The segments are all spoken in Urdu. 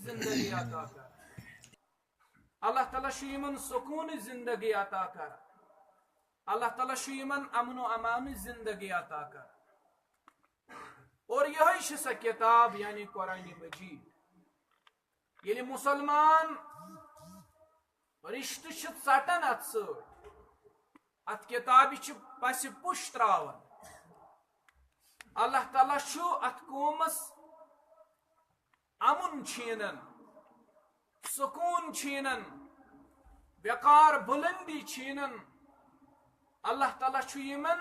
زندگی عطا کر اللہ تعالیٰ شیمن سکون زندگی عطا کر اللہ تعالیٰ شیمن امن و امان زندگی عطا کر اور یہ سا کتاب یعنی قرآن مجید یعنی مسلمان رشتہ ژٹان ات ست ات کتاب پس پش تراون اللہ تعالیٰ ات قومس امن چھینن سکون چھینن وقار بلندی چھینن اللہ تعالیٰ یمن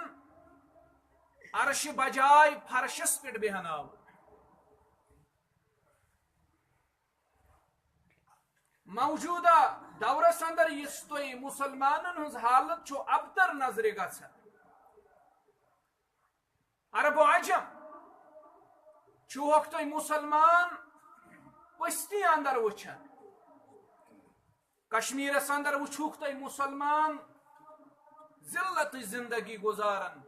عرش بجائے فرشس پہ بہناو موجودہ دورس اندر اس تھی مسلمانن ہز حالت چھو ابتر نظر گژھان عرب و عجم چھوک تھی مسلمان پستی اندر وچھان کشمیرس اندر وچھوک تھی مسلمان ذلت زندگی گزارن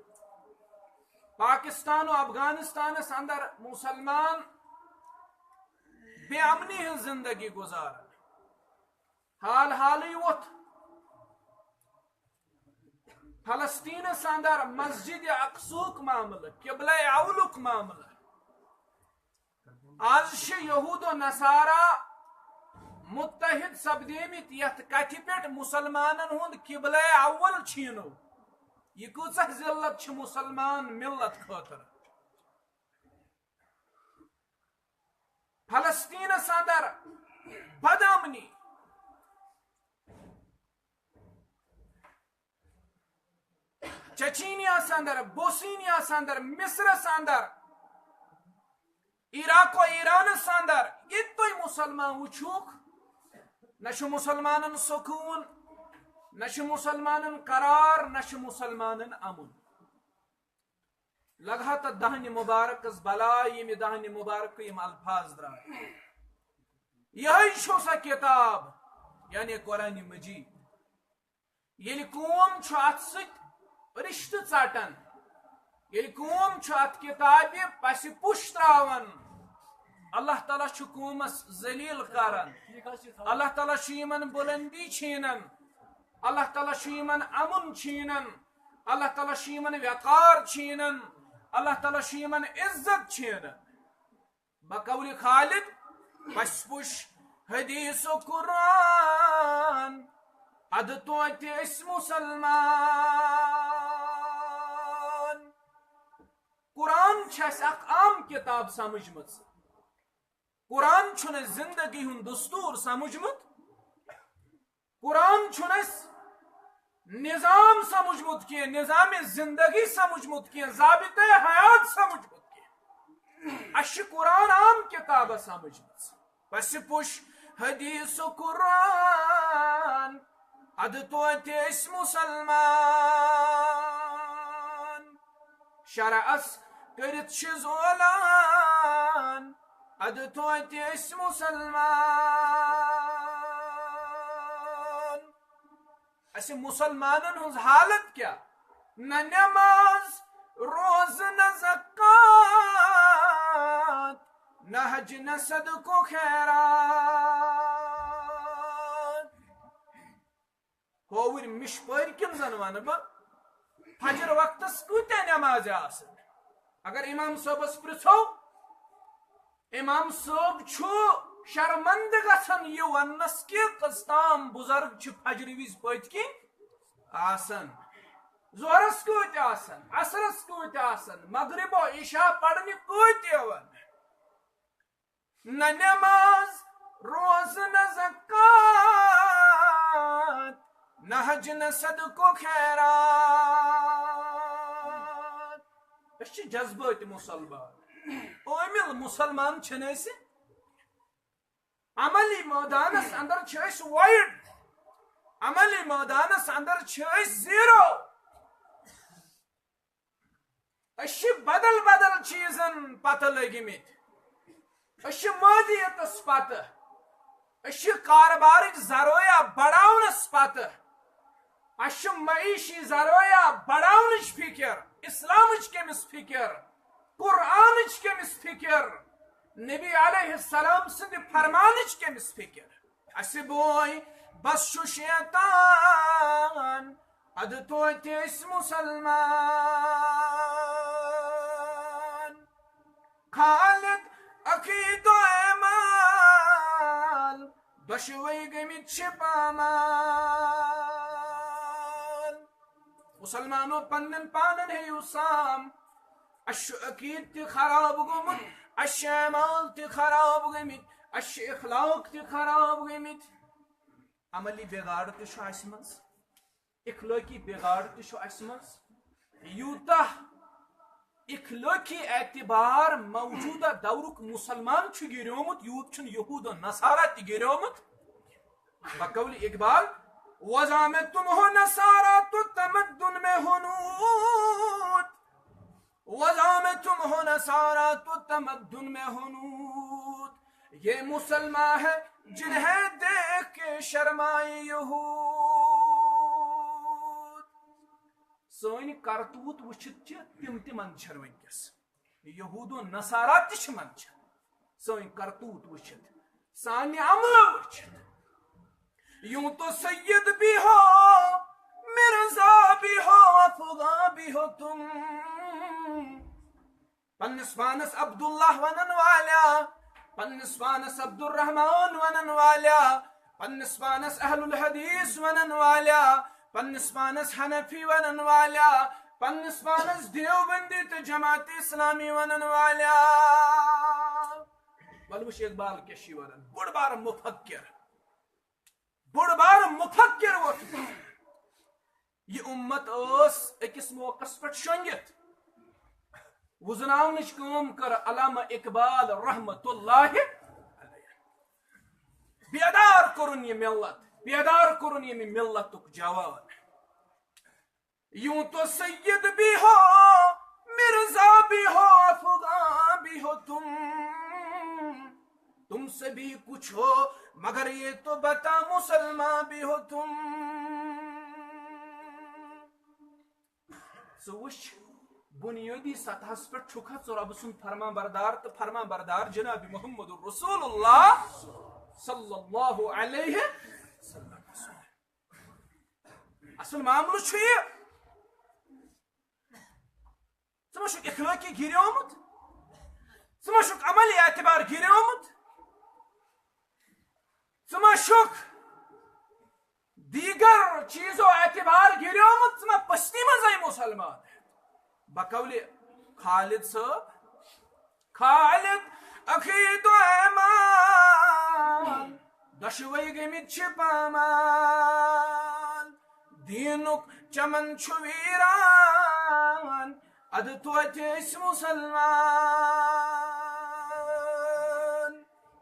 پاکستان و افغانستانس اندر مسلمان بے امنی ہن زندگی گزارن حال حالی وت فلسطینس اندر مسجد اقصوک معاملہ قبلہ اولک معاملہ آج یہود و نصارہ متحد سپدیمت یت کتھ پہ مسلمانن ہند قبلہ اول چھینو یہ کۭژاہ ذلت چھ مسلمان ملت خاطر فلسطینس اندر بدامنی چچینیاس اندر بوسینیاس اندر مصرس اندر عراق و ایرانس اندر یہ تو مسلمان وچھوک نہ مسلمانن سکون نہ مسلمانن قرار نہ مسلمانن امن لگہ تو دہن مبارکس بلا یم دہن مبارک یم الفاظ درائے یہ چھو سا کتاب یعنی قرآن مجید یل قوم چھ ات ست رشتہ ژٹان یل قوم چھ ات کتاب پس پش تراون اللہ تعالیٰ چھ قومس ذلیل کران اللہ تعالیٰ چھ یمن بلندی چھینن اللہ تعالیٰ چھ یمن امن چھینن اللہ تعالیٰ چھ یمن وقار چھینن اللہ تعالیٰ چھ یمن عزت چھینن بقول خالد بس پش حدیث و قرآن اد توتہ اس مسلمان قرآن چھ اخ عام کتاب سمجھمت قرآن چھن زندگی ہند دستور سمجھمت قرآن چھنس نظام سمجھمت کی نظام زندگی سمجھمت کی ضابطہ حیات سمجھمت کی اش قرآن عام کتاب سمجھمت بس پش حدیث و قرآن اد توتہ اس مسلمان شرعس کرت زولان اد توتہ اس مسلمان اس مسلمانن ہز حالت کیا نہ نماز روز نہ زکات نہ حج نہ صدق و خیرات ہوور مشپر کن زن ون بہ فجر وقتس کتہ نماز آسن اگر امام صاحبس پرژھو امام صاحب چھو شرمند گژھان یہ ونس کہ قسطام بزرگ چھ فجر وز پت کن آسن زہرس کت آسن عصرس کت آسن مغرب و عشاء پڑھنے کت یوان نہ نماز روز نہ زکات نہ حج نہ صدق و خیرات اس جذبات مسلمان اومل مسلمان چھنس عملی میدانس اندر چھس وائٹ عملی میدانس اندر چھس زیرو اس بدل بدل چیزن پتہ لگمت اس مادیتس پتہ اس کاربارک ذرائع بڑاونس پتہ اس معیشی ذرائع بڑاونچ فکر اسلامچ کمس فکر قرآنچ کمس فکر نبی علیہ السلام سند فرمانچ کمس فکر اس بوئے بس شو شیطان اد توت مسلمان خالد عقید و اعمال دشوی گمت پامال مسلمانوں پنن پانن ہے سام اش عقید تی خراب گومت اش اعمال تی خراب گمت اش اخلاق تی خراب گمت عملی بگاڑ تی شو اس منز اخلاقی بگاڑ تی شو اس منز یوتا اخلاقی اعتبار موجودہ دورک مسلمان چھ گریومت یوت چھن یہود و نصارہ تی گریومت بقول اقبال وزامتم ہو نصارہ تو تمدن میں ہنود وزامتم ہو نصارہ تو تمدن میں ہنود یہ مسلمان ہے جنہیں دیکھ کے شرمائے یہود سونی کرتوت وچھت چھ تم من چھر ونکس یہود و نصارہ تش من چھ سونی کرتوت وچھت سانی عمل وچھت یوں تو سید بھی ہو مرزا بھی ہو افغاں بھی ہو تم پنس پانس عبداللہ ونن والا پنس پانس عبد الرحمن ونن والا پنس پانس اہل الحدیث ونن والا پنس پانس حنفی ونن والا پنس پانس دیوبندی تو جماعت اسلامی ونن والا بلوش اقبال کشی ونن بڑ بار مفکر وقت یہ امت اس اکس موقع پر شنگت وزناونش کام کر علامہ اقبال رحمت اللہ بیدار کرن یہ ملت بیدار کرن یہ ملت جوان یوں تو سید بھی ہو مرزا بھی ہو افغاں بھی ہو تم سے بھی کچھ ہو مگر یہ تو بتا مسلمان بھی ہو تم سوش بنیادی سطح پر چھکا رب سن فرما بردار تو فرما بردار جناب محمد رسول اللہ صلی اللہ علیہ وسلم اصل معاملہ چھو یہ سمشک اخلاقی گیری آمد سمشک عملی اعتبار گیری آمد سمشک دیگر چیزوں اعتبار گیری آمد سمشک پشتی مزائی مسلمان بقول خالد صاحب خالد عقید و اعمال دشوی گمت چھ پامال دینک چمن چھ ویران اد توت مسلمان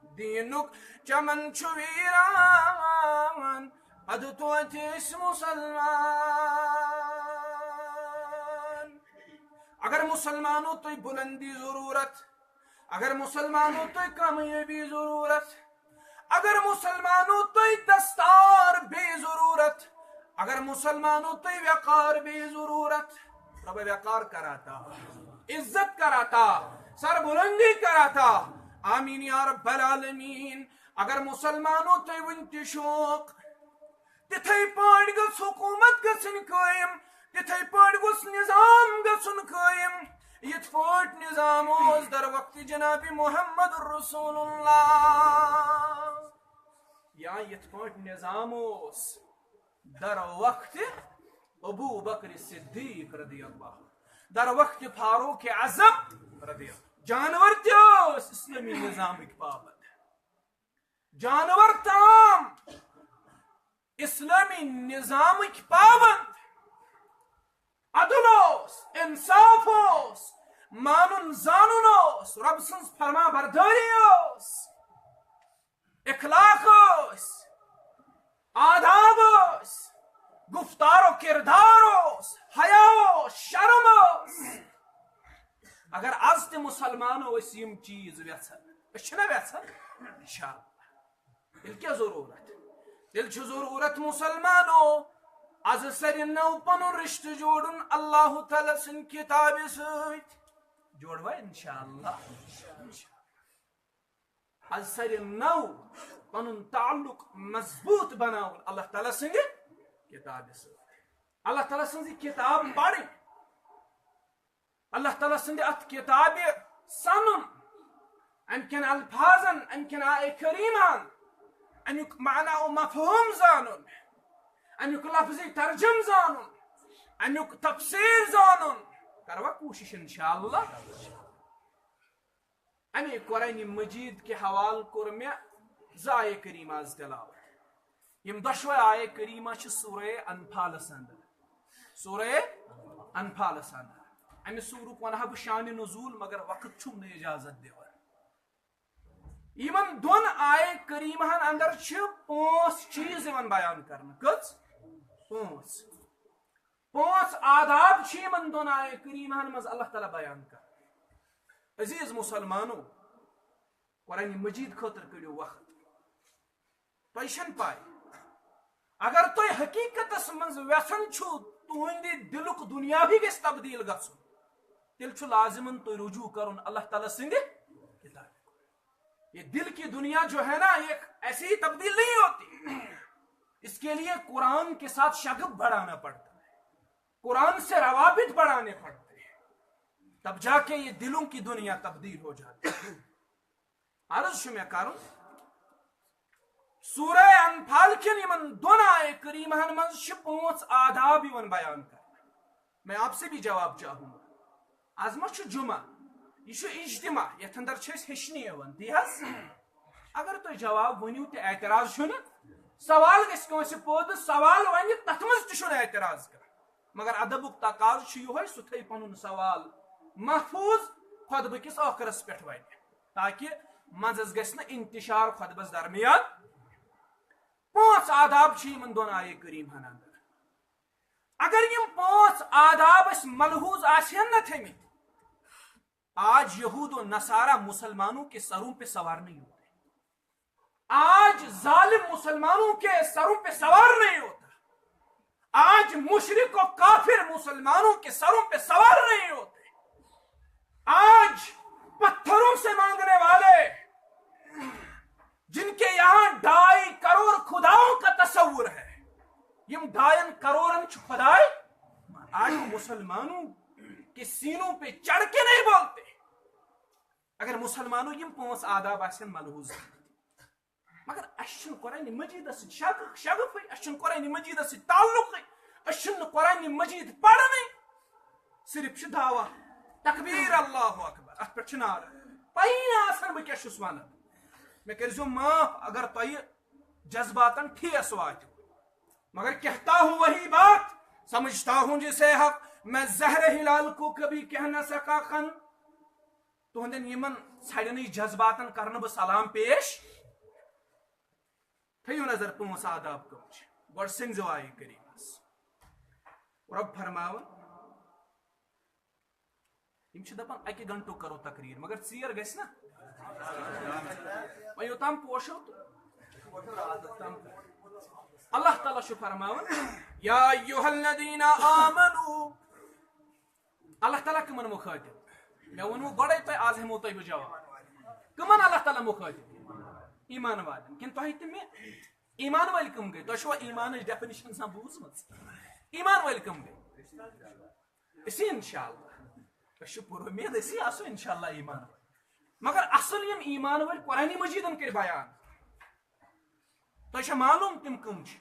دینک چمن چھ ویران اد توت مسلمان اگر مسلمانوں تو بلندی ضرورت اگر مسلمانوں تو کامیابی ضرورت اگر مسلمانوں تو دستار بے ضرورت اگر مسلمانوں تو وقار بے ضرورت رب وقار کراتا عزت کراتا سر بلندی کراتا آمین یا رب العالمین اگر مسلمانوں تو ونتی شوق تتھے پاڑ گس حکومت گسن قائم تتھے پاڑ گس نظام گسن قائم یت پاٹ نظام اوس در وقت جناب محمد رسول اللہ یا یت پاٹ نظام اوس در وقت ابو بکر صدیق رضی اللہ در وقت فاروق اعظم رضی اللہ جانور تیوس اسلامی نظام کی پابند جانور تام اسلامی نظام کی پابند عدلوس انصافوس مانن زاننوس رب سنس فرما برداریوس اخلاقوس آدابوس گفتار و کرداروس حیاوس شرموس اگر از تے مسلمانو اسیم چیز ویسن اشنا ویسن انشاءاللہ دل کیا ضرورت دل چھ ضرورت مسلمانو از سر نو پنو رشت جوڑن اللہ تعالی سن کتاب سویت جوڑوا انشاءاللہ از سر نو پن تعلق مضبوط بناون اللہ تعالیٰ سند کتاب س اللہ تعالیٰ سن کتاب پڑھ اللہ تعالیٰ سند ات کتاب سن ام کن الفاظن ام کن آئے کریمان امیک معنی و مفہوم زانن امیک لفظی ترجم زانن امیک تفسیر زانن کروا کوشش انشاءاللہ امی قرآن مجید کے حوال کور میں آئے کریمہ تلاوت یم دشوے آئے کریمہ چھ سورہ انفال اندر سورہ انفال اندر امی سورک ونہا بہ شان نزول مگر وقت چھم نے اجازت دیوان یمن دون آئے کریمہن اندر چھ 5 چیز یمن بیان کرنا کچھ 5 آداب چھ یمن دون آئے کریمہن مز اللہ تعالیٰ بیان کر عزیز مسلمانو قرآن مجید خاطر کڑیو وقت تہن پائی اگر تھی حقیقت مز ویسن چھو تہندی دلک دنیا بھی گھس تبدیل گھن تیل چھ لازمن تھی رجوع کرن اللہ تعالیٰ سند کتاب یہ دل کی دنیا جو ہے نا یہ ایسی ہی تبدیل نہیں ہوتی اس کے لیے قرآن کے ساتھ شغف بڑھانا پڑتا ہے قرآن سے روابط بڑھانے پڑتے ہیں تب جا کے یہ دلوں کی دنیا تبدیل ہو جاتی ہے عرض میں کروں سورہ انفال کے یمن دون آئے کریمہن من 5 آداب یمن بیان کرنا میں آپ سے بھی جواب چاہوں گا آز ما چھ جمعہ یہ اجتماع یتھ اندر ہشنی یوان تی حظ اگر تھی جواب ونیو تو اعتراض چھُ سوال گژھِ کٲنٛسہِ پٲدٕ سوال ونہِ تتھ منٛز تہِ چھُنہٕ اعتراض کران مگر ادبُک تقاضہٕ چھُ یِہوے سُہ تھٲیہِ پنُن سوال محفوظ خۄطبہٕ کِس ٲخرس پٮ۪ٹھ وَنہِ تاکہِ منٛزس گژھِ نہٕ انتشار خۄطبس درمیان 5 آداب چھ یمن دون آئے کریمہن اندر اگر یم 5 آداب اس ملحوظ آسین نہ تھمت آج یہود و نصارہ مسلمانوں کے سروں پہ سوار نہیں ہوتے آج ظالم مسلمانوں کے سروں پہ سوار نہیں ہوتا آج مشرک و کافر مسلمانوں کے سروں پہ سوار نہیں ہوتے آج پتھروں سے مانگنے والے جن کے یہاں 2.5 کروڑ خداؤں کا تصور ہے یم 2.5 کروڑن خدائے آج مسلمانوں کے سینوں پہ چڑھ کے نہیں بولتے اگر مسلمانوں یم 5 آداب آسن ملحوظ مگر اشن قرآن مجید شغف اشن قرآن مجید تعلق اشن قرآن مجید پڑھنے صرف دعویٰ تکبیر اللہ اکبر ات پہ نار پہین آسن بہ کیا چھس ونان میں کرزو معاف اگر تہ جذباتن ٹھیس وات مگر کہتا ہوں وہی بات سمجھتا ہوں جسے حق میں زہر ہلال کو کبھی کہہ نہ سکا خن تہندن یمن ژھڑنی جذباتن کرن بہ سلام پیش تھیو نظر 5 آداب کم گوڑ سنگزو آئے کریمس رب فرماون یم چھ دپان 1 گھنٹو کرو تقریر مگر ژیر گژھِ نا وۄنۍ یوٚتام پوشو تہٕ اللہ تعالیٰ چھُ فرماون یا ایُہا الذین آمنوا اللہ تعالیٰ کمن مخاطب میں ونو گۄڈے تۄہہِ آز ہٮ۪مو تۄہہِ بہٕ جواب کمن اللہ تعالیٰ مخاطب ایمان والٮ۪ن کِنہٕ تۄہہِ تہِ مےٚ ایمان وٲلۍ کم گٔے تۄہہِ چھُوا ایمانٕچ ڈیفِنیشن آسان بوٗزمٕژ ایمان وٲلۍ کم گٔے أسی انشاءاللہ أسۍ چھِ پوٗرٕ اُمید أسی آسو انشاءاللہ ایمان وٲلۍ مگر اصل یم ایمان وٲلۍ قرآن مجیدن کر بیان تۄہہِ چھا معلوم تم کم چھ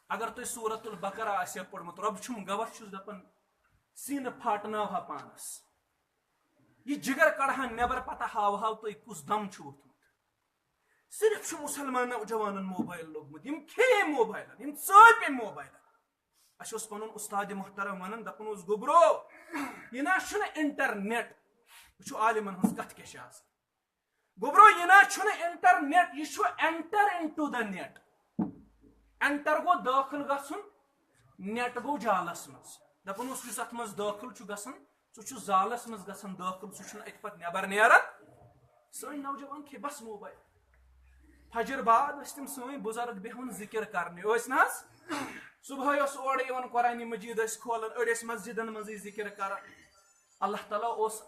اگر تُہۍ سورت البقرہ آسہِ پوٚرمُت رۄب چھُم گواہ چھُس دپان سیٖنہٕ پھاٹناوہا پانس یہ جگر کڑہا نیبر پتہ ہاوہاو تُہۍ کُس دم چھُ ووٚتھمُت صرف چھُ مسلمان نوجوانن موبائل لوگمُت یم کھیٚیے موبائلن یم ژٲپے موبائلن اسہِ اوس پنُن استاد محترم ونان دپان اوس گوٚبرو یہِ نہ چھُنہٕ انٹرنیٹ وٕچھو عالمن ہٕنٛز کتھ کیٛاہ چھِ آسان گوٚبرو یہِ نہ چھُنہٕ انٹرنیٹ یہِ چھُ enter into the net enter گوٚو دٲخل گژھُن نیٹ گوٚو جالس منٛز دپان اوس یُس اتھ منٛز دٲخل چھُ گژھان سُہ چھُ زالس منٛز گژھان دٲخل سُہ چھُنہٕ اتہِ پتہٕ نٮ۪بر نیران سٲنۍ نوجوان کھے بس موبائل فجر بعد ٲسۍ تِم سٲنۍ بُزرگ بیہوان ذکر کرنہِ ٲسۍ نہ حظ صبحٲے اوس اورٕ یِوان قرآنِ مجیٖد ٲسۍ کھولان أڑۍ ٲسۍ مسجدن منٛزٕے ذکر کران اللہ تعالیٰ اوس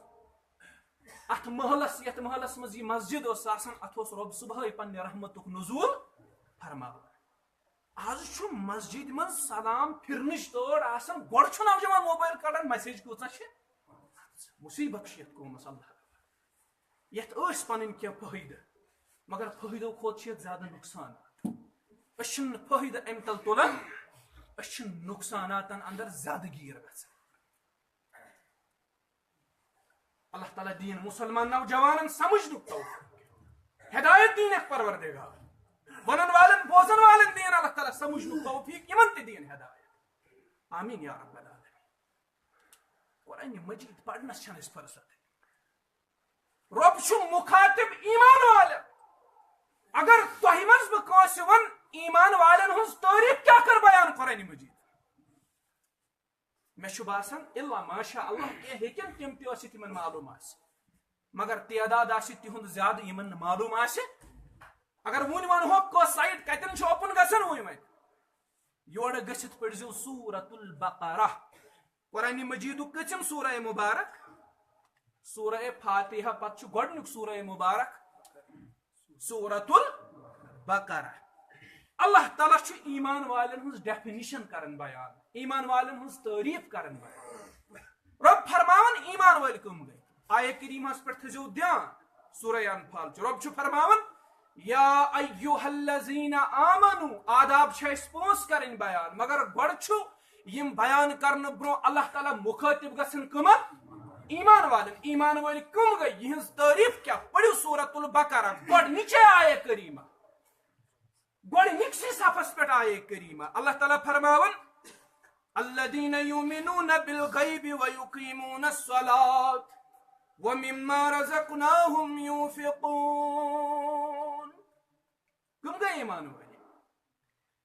ات محلس یت محلس مز یہ مسجد اس آسان ات اس رب صبح پنہ رحمتک نزول فرماوان آز چھ مسجد من سلام پھرنچ طور آسان گۄڈٕ چھ نوجوان موبائل کڑان میسیج کۭژاہ چھ مصیبت چھ یتھ قومس اللہ یتھ ٲسۍ پنٕنۍ کینٛہہ فٲیدٕ مگر فٲیدو کھۄتہٕ چھِ یتھ زیادٕ نقصانات أسۍ چھِنہٕ فٲیدٕ امہِ تل تُلان أسۍ چھِ نقصاناتن اندر زیادٕ گیٖر گژھان اللہ تعالیٰ دین مسلمان نوجوانن سمجھنُک توفیق ہدایت دینک پروردگار ونن والن بوزن والن دین اللہ تعالیٰ سمجھنُک توفیق یمن تہِ دین ہدایت آمین یا رب العالمین قرآن مجید پرنس چھنہٕ أسۍ فرصت رب چھُ مخاطب ایمان والن اگر تۄہہِ منٛز بہٕ کٲنٛسہِ ون ایمان والن ہٕنٛز تعریف کیٛاہ کر بیان قرآن مجید مے چھُ باسان الا ماشاء اللہ کینٛہہ ہیٚکن تِم تہِ ٲسِتھ یِمن معلوٗم آسہِ مگر تعداد آسہِ تِہُنٛد زیادٕ یِمن نہٕ معلوٗم آسہِ اگر وُنہِ ونہوکھ کۄس سایٹ کتٮ۪ن چھُ اوپن گژھان وُنہِ وۄنۍ یورٕ گٔژھِتھ پٔرزِو سورۃ البقرہ قرآن مجیدُک کٔژِم سورہ مبارک سورہ فاتحہ پتہٕ چھُ گۄڈنیُک سورہ مبارک سورۃ البقرہ اللہ تعالیٰ چھُ ایمان والن ہٕنٛز ڈیفِنیشن کران بیان ایمان والن ہٕنٛز تعریف کران بیان رب فرماون ایمان وٲلۍ کٕم گٔے آیہ کریٖمہس پٮ۪ٹھ تھٲیزیو دھیان سورہ انفال چھُ رب چھُ فرماون یا ایُّہا الذین آمنوا آداب چھِ اَسہِ پانٛژھ کرٕنۍ بیان مگر گۄڈٕ چھُ یِم بیان کرنہٕ برونٛہہ اللہ تعالیٰ مُخٲطب گژھن کٕمن ایمان والن ایمان وٲلۍ کٕم گٔے یِہنٛز تعریف کیٛاہ پٔرِو سورۃ البقرہ گۄڈنِچے آیہ کریٖمہ گۄڈنِکسٕے صفس پٮ۪ٹھ آیہ کریٖمہ اللہ تعالیٰ فرماون الذین یؤمنون بالغیب ویقیمون الصلاة ومما رزقناهم ينفقون کم گٔے ایمان وٲلۍ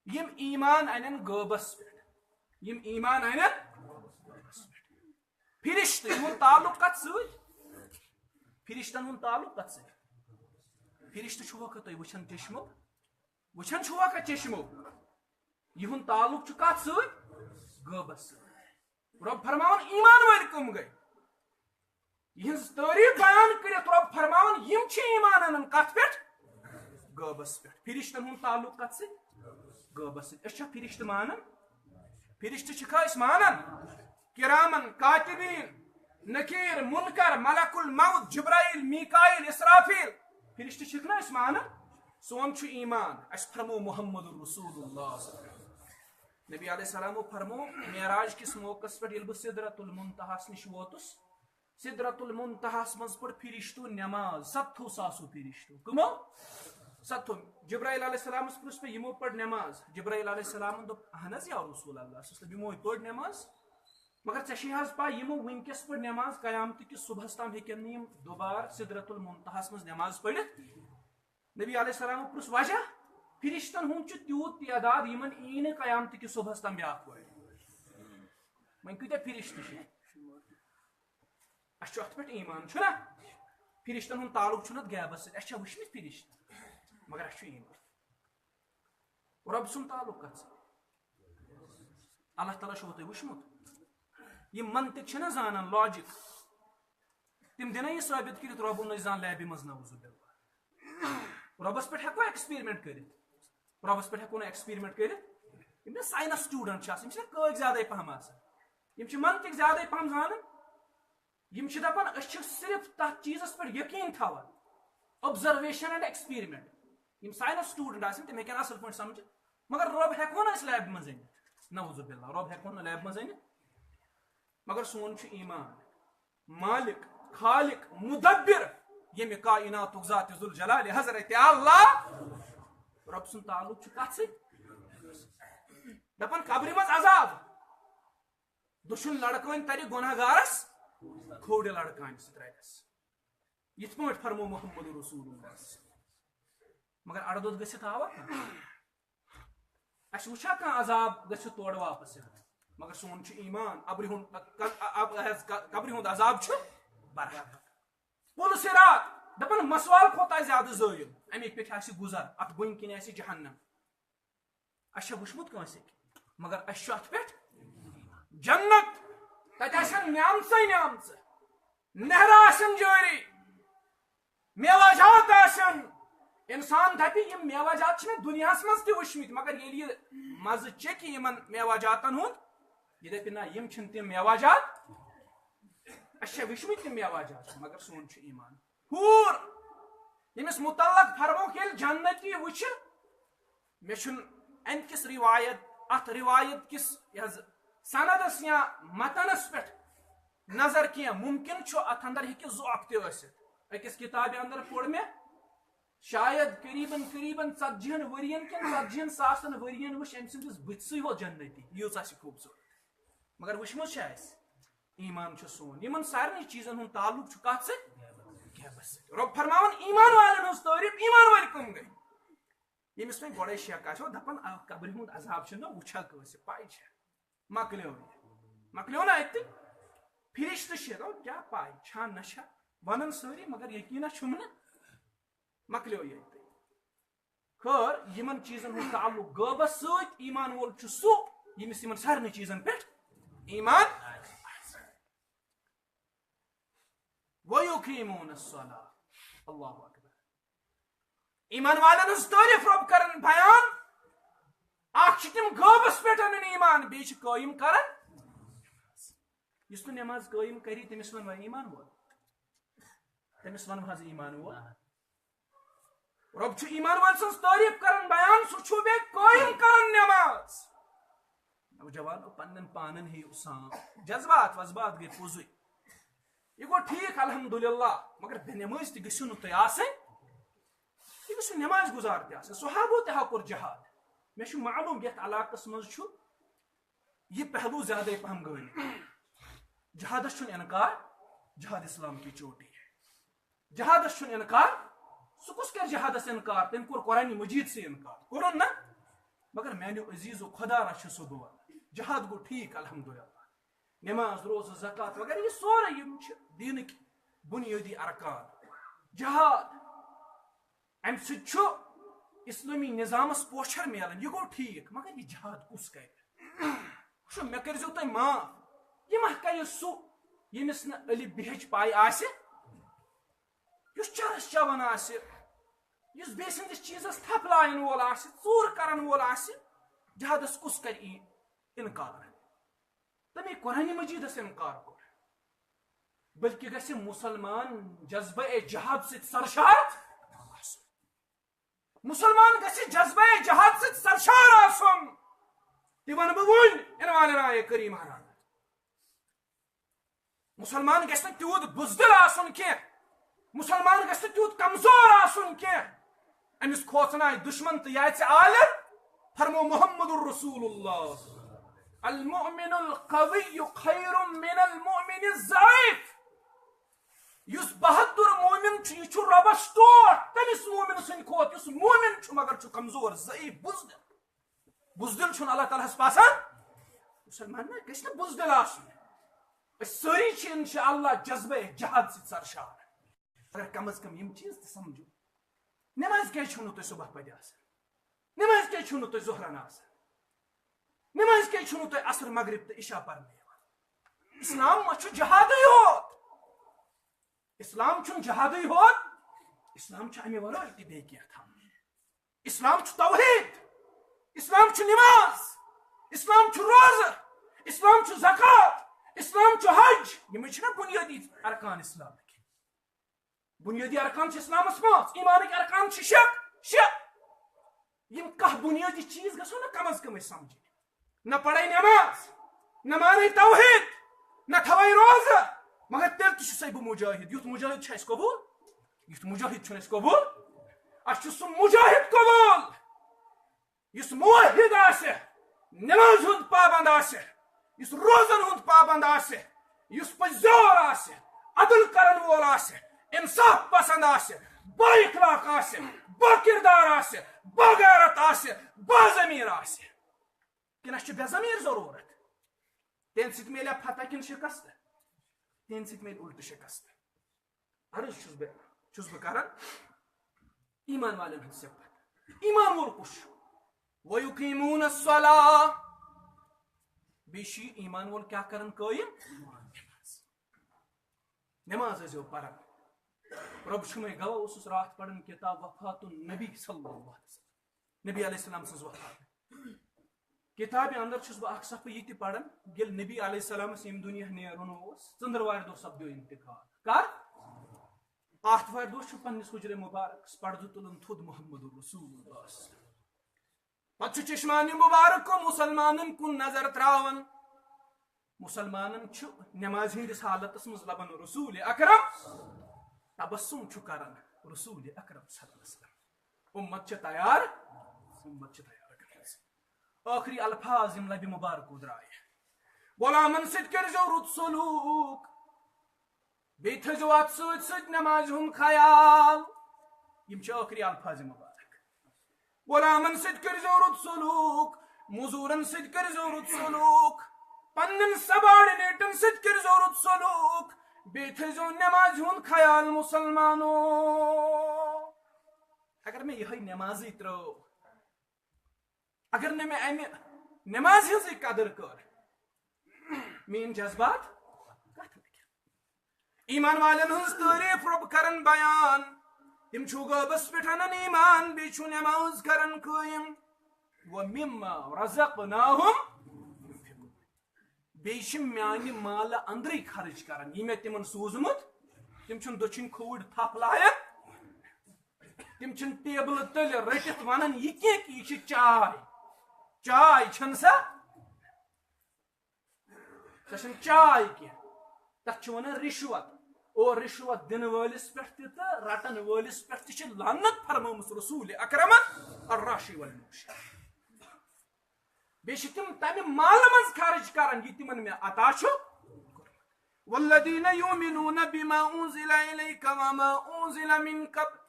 یِم ایمان انن غٲبس پٮ۪ٹھ یِم ایمان انن فرشتہٕ یِہُنٛد تعلق کتھ سۭتۍ فرشتن ہُنٛد تعلق کتھ سۭتۍ فرشتہٕ چھُوکھا تُہۍ وٕچھان چشمو وٕچھان چھُوکھا چشمو یِہُنٛد تعلق چھُ کتھ سۭتۍ غٲبس سۭتۍ رب فرماون ایمان وٲلۍ کٕم گٔے یِہنٛز تعریف بیان کٔرِتھ رب فرماون یِم چھِ ایمان انان کتھ پٮ۪ٹھ غٲبس پٮ۪ٹھ فرشتن ہُنٛد تعلق کتھ سۭتۍ غٲبس سۭتۍ أسۍ چھا فرشتہٕ مانان فرشتہٕ چھِکھا أسۍ مانان کرامن کاتبین نکیر منکر ملک الموت جبرائیل میکائیل اسرافیل فرشتہٕ چھِکھ نا أسۍ مانان سون چھُ ایمان اَسہِ فرمو محمد رسول اللہ نبی علیہ السلامو فرمو معراج کِس موقعس پٮ۪ٹھ ییٚلہِ بہٕ سدرۃ المنتہاہس نِش ووتُس سدرۃ المنتہاہس منٛز پٔر فرشتو نٮ۪ماز 70 ساسو فرشتو کٕمو 70 جبرائیل علیہ السلامس پرُژھ مےٚ یِمو پٔر نٮ۪ماز جبرائیل علیہ السلامن دوٚپ اہن حظ یا رسول اللہ سُہ دوٚپ یِمو پٔر نٮ۪ماز مگر ژےٚ چھے حظ پاے یِمو وٕنکیٚس پٔر نٮ۪ماز قیامتہٕ کِس صبحس تام ہیٚکن نہٕ یِم دُبارٕ سدرۃ المنتہاہس منٛز نٮ۪ماز پٔرِتھ نبی علیہ السلامو پرُژھ وجہ فرشتن ہُنٛد چھُ تیوٗت تعداد یِمن یی نہٕ قیامتہٕ کِس صبحس تام بیاکھ وٲرۍ وۄنۍ کۭتیاہ فرشتہٕ چھِ اَسہِ چھُ اتھ پٮ۪ٹھ ایمان چھُنا فرشتن ہُنٛد تعلق چھُنہٕ اتھ غیبس سۭتۍ اَسہِ چھا وٕچھمٕتۍ فرشتہٕ مگر اَسہِ چھُ ایمان رب سُنٛد تعلق کتھ سۭتۍ اللہ تعالیٰ چھُوا تۄہہِ وٕچھمُت یِم منطق چھِنہ زانان لاجِک تِم دِنا یہِ ثٲبت کٔرِتھ رۄبُن ٲسۍ زان لیبہِ منٛز نعوذ باللہ رۄبس پٮ۪ٹھ ہٮ۪کوا ایکسپیرمنٹ کٔرِتھ رۄبس پٮ۪ٹھ ہٮ۪کو نہٕ ایکسپیرمنٹ کٔرِتھ یِم نا ساینس سٹوٗڈنٹ چھِ آسان یِم چھِنہ کٲج زیادے پہم آسان یِم چھِ منطق زیادے پہم زانان یِم چھِ دپان أسۍ چھِ صرف تتھ چیٖزس پٮ۪ٹھ یقیٖن تھاوان اوبزرویشن اینڈ ایکسپیرمنٹ یِم ساینس سٹوٗڈنٹ آسن تِم ہٮ۪کن اصل پٲٹھۍ سمجھِتھ مگر رۄب ہٮ۪کو نہٕ أسۍ لیبہِ منٛز أنِتھ نعوذ باللہ رۄب ہٮ۪کو نہٕ لیبہِ منٛز أنِتھ مگر سون چھُ ایمان مالک خالق مدبر ییٚمہِ کائناتُک ذات ذوالجلال حضرت اللہ رب سُنٛد تعلق چھُ کتھ سۭتۍ دپان قبرِ منٛز عذاب دٔچھُن لڑکٲنۍ ترِ گۄناہ گارس کھوڑِ لڑکانہِ سۭتۍ رَلٮ۪س یِتھ پٲٹھۍ فرمو محمد رسول اللہ مگر اڑدۄد گٔژھِتھ آوا اَسہِ وٕچھا کانٛہہ عذاب گٔژھِتھ تورٕ واپس یِوان مگر سون چھُ ایمان قبرِ ہُنٛد عذاب چھُ برحق پُل صراط دپان مسوال کھۄتہٕ آسہِ زیادٕ زٲیِل اَمِکۍ پٮ۪ٹھ آسہِ گُزر اتھ بٔنۍ کِنۍ آسہِ جہنم اَسہِ چھا وٕچھمُت کٲنٛسہِ مگر اَسہِ چھُ اتھ پٮ۪ٹھ جنت تتہِ آسن نعمژے نعمژٕ نہرٕ آسن جٲری میواجات آسن انسان دپی یم میواجات چھ دنیا مز تہ وچھمت مگر ییٚلہِ یہِ مزٕ چکہِ یمن میواجاتن ہُنٛد یہ دپہِ نہ یم چھِنہٕ تِم میواجات اچھا وچھمت تِم میواجات مگر سون چھُ ایمان ہور ییٚمِس متعلق فرموک ییٚلہِ جنتی وچھ مےٚ چھُنہٕ امہِ کِس روایت اتھ روایت کس سندس یا متنس پٮ۪ٹھ نظر کینٛہہ ممکن چھُ اتھ اندر ہیٚکہِ ضعف تہِ ٲسِتھ أکِس کتابہِ اندر پوٚر مےٚ شاید قریباً 40 ورین کن 40 ساسن ورین وچھ أمۍ سٕنٛدِس بٕتھسٕے ہوت جنتی ییٖژاہ چھِ خوٗبصوٗرت مگر وٕچھمُت چھِ اَسہِ ایمان چھُ سون یمن سارنٕے چیٖزن ہُنٛد تعلق چھُ کتھ سۭتۍ غیبس سۭتۍ رۄب فرماوان ایمان والٮ۪ن ہٕنٛز تعریٖف ایمان وٲلۍ کٕم گٔے ییٚمِس وۄنۍ گۄڈے شک آسہِ دپان قبرِ ہُنٛد عذاب چھُنہ وٕچھا کٲنٛسہِ پاے چھےٚ مۄکلیو نہ اتہِ فرشتہٕ چھِ کیٛاہ پاے چھا نہ چھا ونان سٲری مگر یقینا چھُم نہٕ مۄکلیو ییٚتہِ خٲر یمن چیٖزن ہُنٛد تعلق غٲبس سۭتۍ ایمان وول چھُ سُہ ییٚمِس یمن سارنٕے چیٖزن پٮ۪ٹھ ایمان وَيُقِیمُونَ الصَّلَاةَ اللہ اکبر ایمان والٮ۪ن ہٕنٛز تعریٖف رۄب کران بیان اکھ چھِ تِم غٲبس پٮ۪ٹھ انان ایمان بیٚیہِ چھِ قٲیِم کران یُس نہٕ نٮ۪ماز قٲیِم کری تٔمِس ونوا ایمان وول تٔمِس ونو حظ ایمان وول رۄب چھُ ایمان وٲلۍ سٕنٛز تعریٖف کران بیان سُہ چھُ بیٚیہِ قٲیِم کران نٮ۪ماز نوجوانو پننٮ۪ن پانن ہیٚیِو سام جذبات وذبات گٔے پوٚزُے یہ گوٚو ٹھیٖک الحمدللہ مگر بے نٮ۪مٲزۍ تہِ گٔژھِو نہٕ تُہۍ آسٕنۍ تُہۍ گٔژھِو نٮ۪ماز گُزار تہِ آسٕنۍ صحابو تہِ ہا کوٚر جہاد مےٚ چھُ معلوٗم یتھ علاقس منٛز چھُ یہِ پہلوٗ زیادے پہم گٲمٕتۍ جہادس چھُنہٕ انکار جہاد اسلام کی چوٹی ہے جہادس چھُنہٕ انکار سُہ کُس کرِ جہادس انکار تٔمۍ کوٚر قرآنِ مجیٖد سے انکار کوٚرُن نہ مگر میانیو عزیٖزو خۄدا رچھِ سُہ دور جہاد گوٚو ٹھیٖک الحمدللہ نٮ۪ماز روزٕ زکات وغیرہ یہ سورُے یِم چھِ دیٖنٕکۍ بُنیٲدی ارکان جہاد امہِ سۭتۍ چھُ اسلٲمی نظامس پوچھر میلان یہ گوٚو ٹھیٖک مگر یہ جہاد کُس کرِ وٕچھو مےٚ کٔرۍزیو تُہۍ معاف یہِ ما کرِ سُہ ییٚمِس نہٕ الف بہٕچ پاے آسہِ یُس چرس چٮ۪وان آسہِ یُس بیٚیہِ سٕنٛدِس چیٖزس تھپھ لایَن وول آسہِ ژوٗر کرن وول آسہِ جہادس کُس کرِ انکار تمی قرآنِ مجیٖدس انکار کوٚر بلکہِ گژھِ مُسلمان جذبہ جہاد سۭتۍ سرشار مسلمان گژھِ جذبہ جہاد سۭتۍ سرشار آسُن تہِ ونہٕ بہٕ وُنۍ اِنہٕ والٮ۪ن آیے کریٖم حرام مسلمان گژھِ نہٕ تیوٗت بُزدِل آسُن کینٛہہ مسلمان گژھِ نہٕ تیوٗت کمزور آسُن کینٛہہ أمِس کھوژنایہِ دُشمن تہٕ یاژِ عالم فرمو محمد رسول اللہ المؤمن القوی خیر من المؤمن الضعیف یُس بہادُر مومن چھُ یہِ چھُ رۄبس ٹوٹھ تٔمِس مومن سٕنٛدِ کھۄتہٕ یُس مومن چھُ مگر چھُ کمزور ضعیف بُزدِل چھُنہٕ اللہ تعالیٰ ہس پسند مسلمان نہ گژھِ نہٕ بُزدِل آسُن أسۍ سٲری چھِ انشاء اللہ جذبہ جہاد سۭتۍ سرشار اگر کم از کم یم چیٖز تہِ سمجھو نٮ۪ماز کیازِ چھُو نہٕ تُہۍ صبح پتہِ آسان نٮ۪ماز کیازِ چھُو نہٕ تُہۍ ظہرن آسان نٮ۪ماز کیازِ چھُو نہٕ تُہۍ عصر مغرب تہٕ عشاء پرنہٕ یِوان اسلام ما چھُ جہادٕے یوت اسلام چھُنہٕ جہادٕے یوت اسلام چھُ امہِ ورٲے تہِ بیٚیہِ کینٛہہ اسلام چھُ توحیٖد اسلام چھُ نٮ۪ماز اسلام چھُ روزٕ اسلام چھُ زکات اسلام چھُ حج یِمے چھِنہ بُنیٲدی ارکان اسلامٕکۍ بُنیٲدی ارکان چھِ اسلامس پانٛژھ ایمانٕکۍ ارکان چھِ شےٚ یِم کانٛہہ بُنیٲدی چیٖز گژھو نہ کم از کم أسۍ سمجھٕنۍ نہ پڑے نٮ۪ماز نہ مانے توحیٖد نہ تھوے روزٕ مگر تیٚلہِ تہِ چھُسے بہٕ مُجاہد یُتھ مُجاہد چھُ اَسہِ قبوٗل یُتھ مُجاہد چھُنہٕ اَسہِ قبوٗل اَسہِ چھُ سُہ مُجاہد قبوٗل یُس موحد آسہِ نٮ۪ماز ہُنٛد پابنٛد آسہِ یُس روزن ہُنٛد پابنٛد آسہِ یُس پٔزۍ زور آسہِ عدل کرن وول آسہِ انصاف پسند آسہِ با اخلاق آسہِ با کردار آسہِ با غیرت آسہِ با ضمیٖر آسہِ کِنہٕ اَسہِ چھُ بے ضمیٖر ضروٗرت تمہِ سۭتۍ میلیا فتح کِنہٕ شِکست تمہِ سۭتۍ میلہِ اُلٹہٕ شِکست عرض چھُس بہٕ کران ایمان والٮ۪ن ہٕنٛز صفت ایمان وول کُس چھُ وَیُقیٖمُونَ الصَّلَاةَ بیٚیہِ چھُ یہِ ایمان وول کیٛاہ کران قٲیِم نٮ۪ماز ٲسۍزیو پران رب شمے گوا اوسس رات پڑھن کتاب وفات النبی صلی اللہ علیہ وسلم نبی علیہ السلام سز وفات کتاب اندر چھس بہ اخ صفحہ یہ پڑھن یل نبی علیہ السلام یم دنیا نیرن اوس ژندروار دۄہ سپدیو انتقال کر آتھوار دۄہ چھُ پننس حجرے مبارکس پردٕ تُلن تھوٚد محمد رسول اللہ پتہٕ چھُ چشمانہِ مبارک کو مسلمانن کُن نظر تراون مسلمانن چھُ نماز ہندس حالتس منٛز لبن رسول اکرم تبسم چھُ کران رسول اکرم صلی اللہ علیہ وسلم امت چھِ تیار آخری الفاظ یم لبہِ مبارکو درایہِ غلامن سۭتۍ کٔرزیو رُت سلوٗک بیٚیہِ تھٲیزیو اتھ سۭتۍ سۭتۍ نمازِ ہُنٛد خیال یم چھِ آخری الفاظ مبارک غلامن سۭتۍ کٔرزیو رُت سلوٗک موٚزوٗرن سۭتۍ کٔرزیو رُت سلوٗک پننٮ۪ن سبارڈِنیٹن سۭتۍ کٔرزیو رُت سلوٗک بیٚیہِ تھٲیزیو نمازِ ہُنٛد خیال مُسلمانو اگر مےٚ یِہے نمازٕے ترٲو اگر نہٕ مےٚ امہِ نمازِ ہٕنٛزٕے قدر کٔر میٲنۍ جذبات کتھ ایمان والٮ۪ن ہٕنٛز تعریٖف رۄب کران بیان تِم چھُ غٲبس پٮ۪ٹھ انان ایمان بیٚیہِ چھُ نماز کران قٲیِم ومما رزقناہم بیٚیہِ چھِ میانہِ مالہٕ اندرٕے خرٕچ کران یہِ مےٚ تِمن سوٗزمُت تِم چھِنہٕ دٔچھِنۍ کھوٗر تھپھ لایان تِم چھِنہٕ ٹیبلہٕ تٔلۍ رٔٹِتھ ونان یہِ کینٛہہ کہِ یہِ چھِ چاے چاے چھنہٕ سا چھنہٕ چاے کینٛہہ تتھ چھِ ونان رشوت اور رشوت دِنہٕ وٲلِس پٮ۪ٹھ تہِ تہٕ رٹن وٲلِس پٮ۪ٹھ تہِ چھِ لعنت فرمٲمٕژ رسول اکرمن الراشی والمرشی بیٚیہِ چھِ تِم تمہِ مالہٕ منٛز خرٕچ کران یہِ تِمن مےٚ عطا چھُ والذین یؤمنون بما انزل الیک وما انزل من قبلک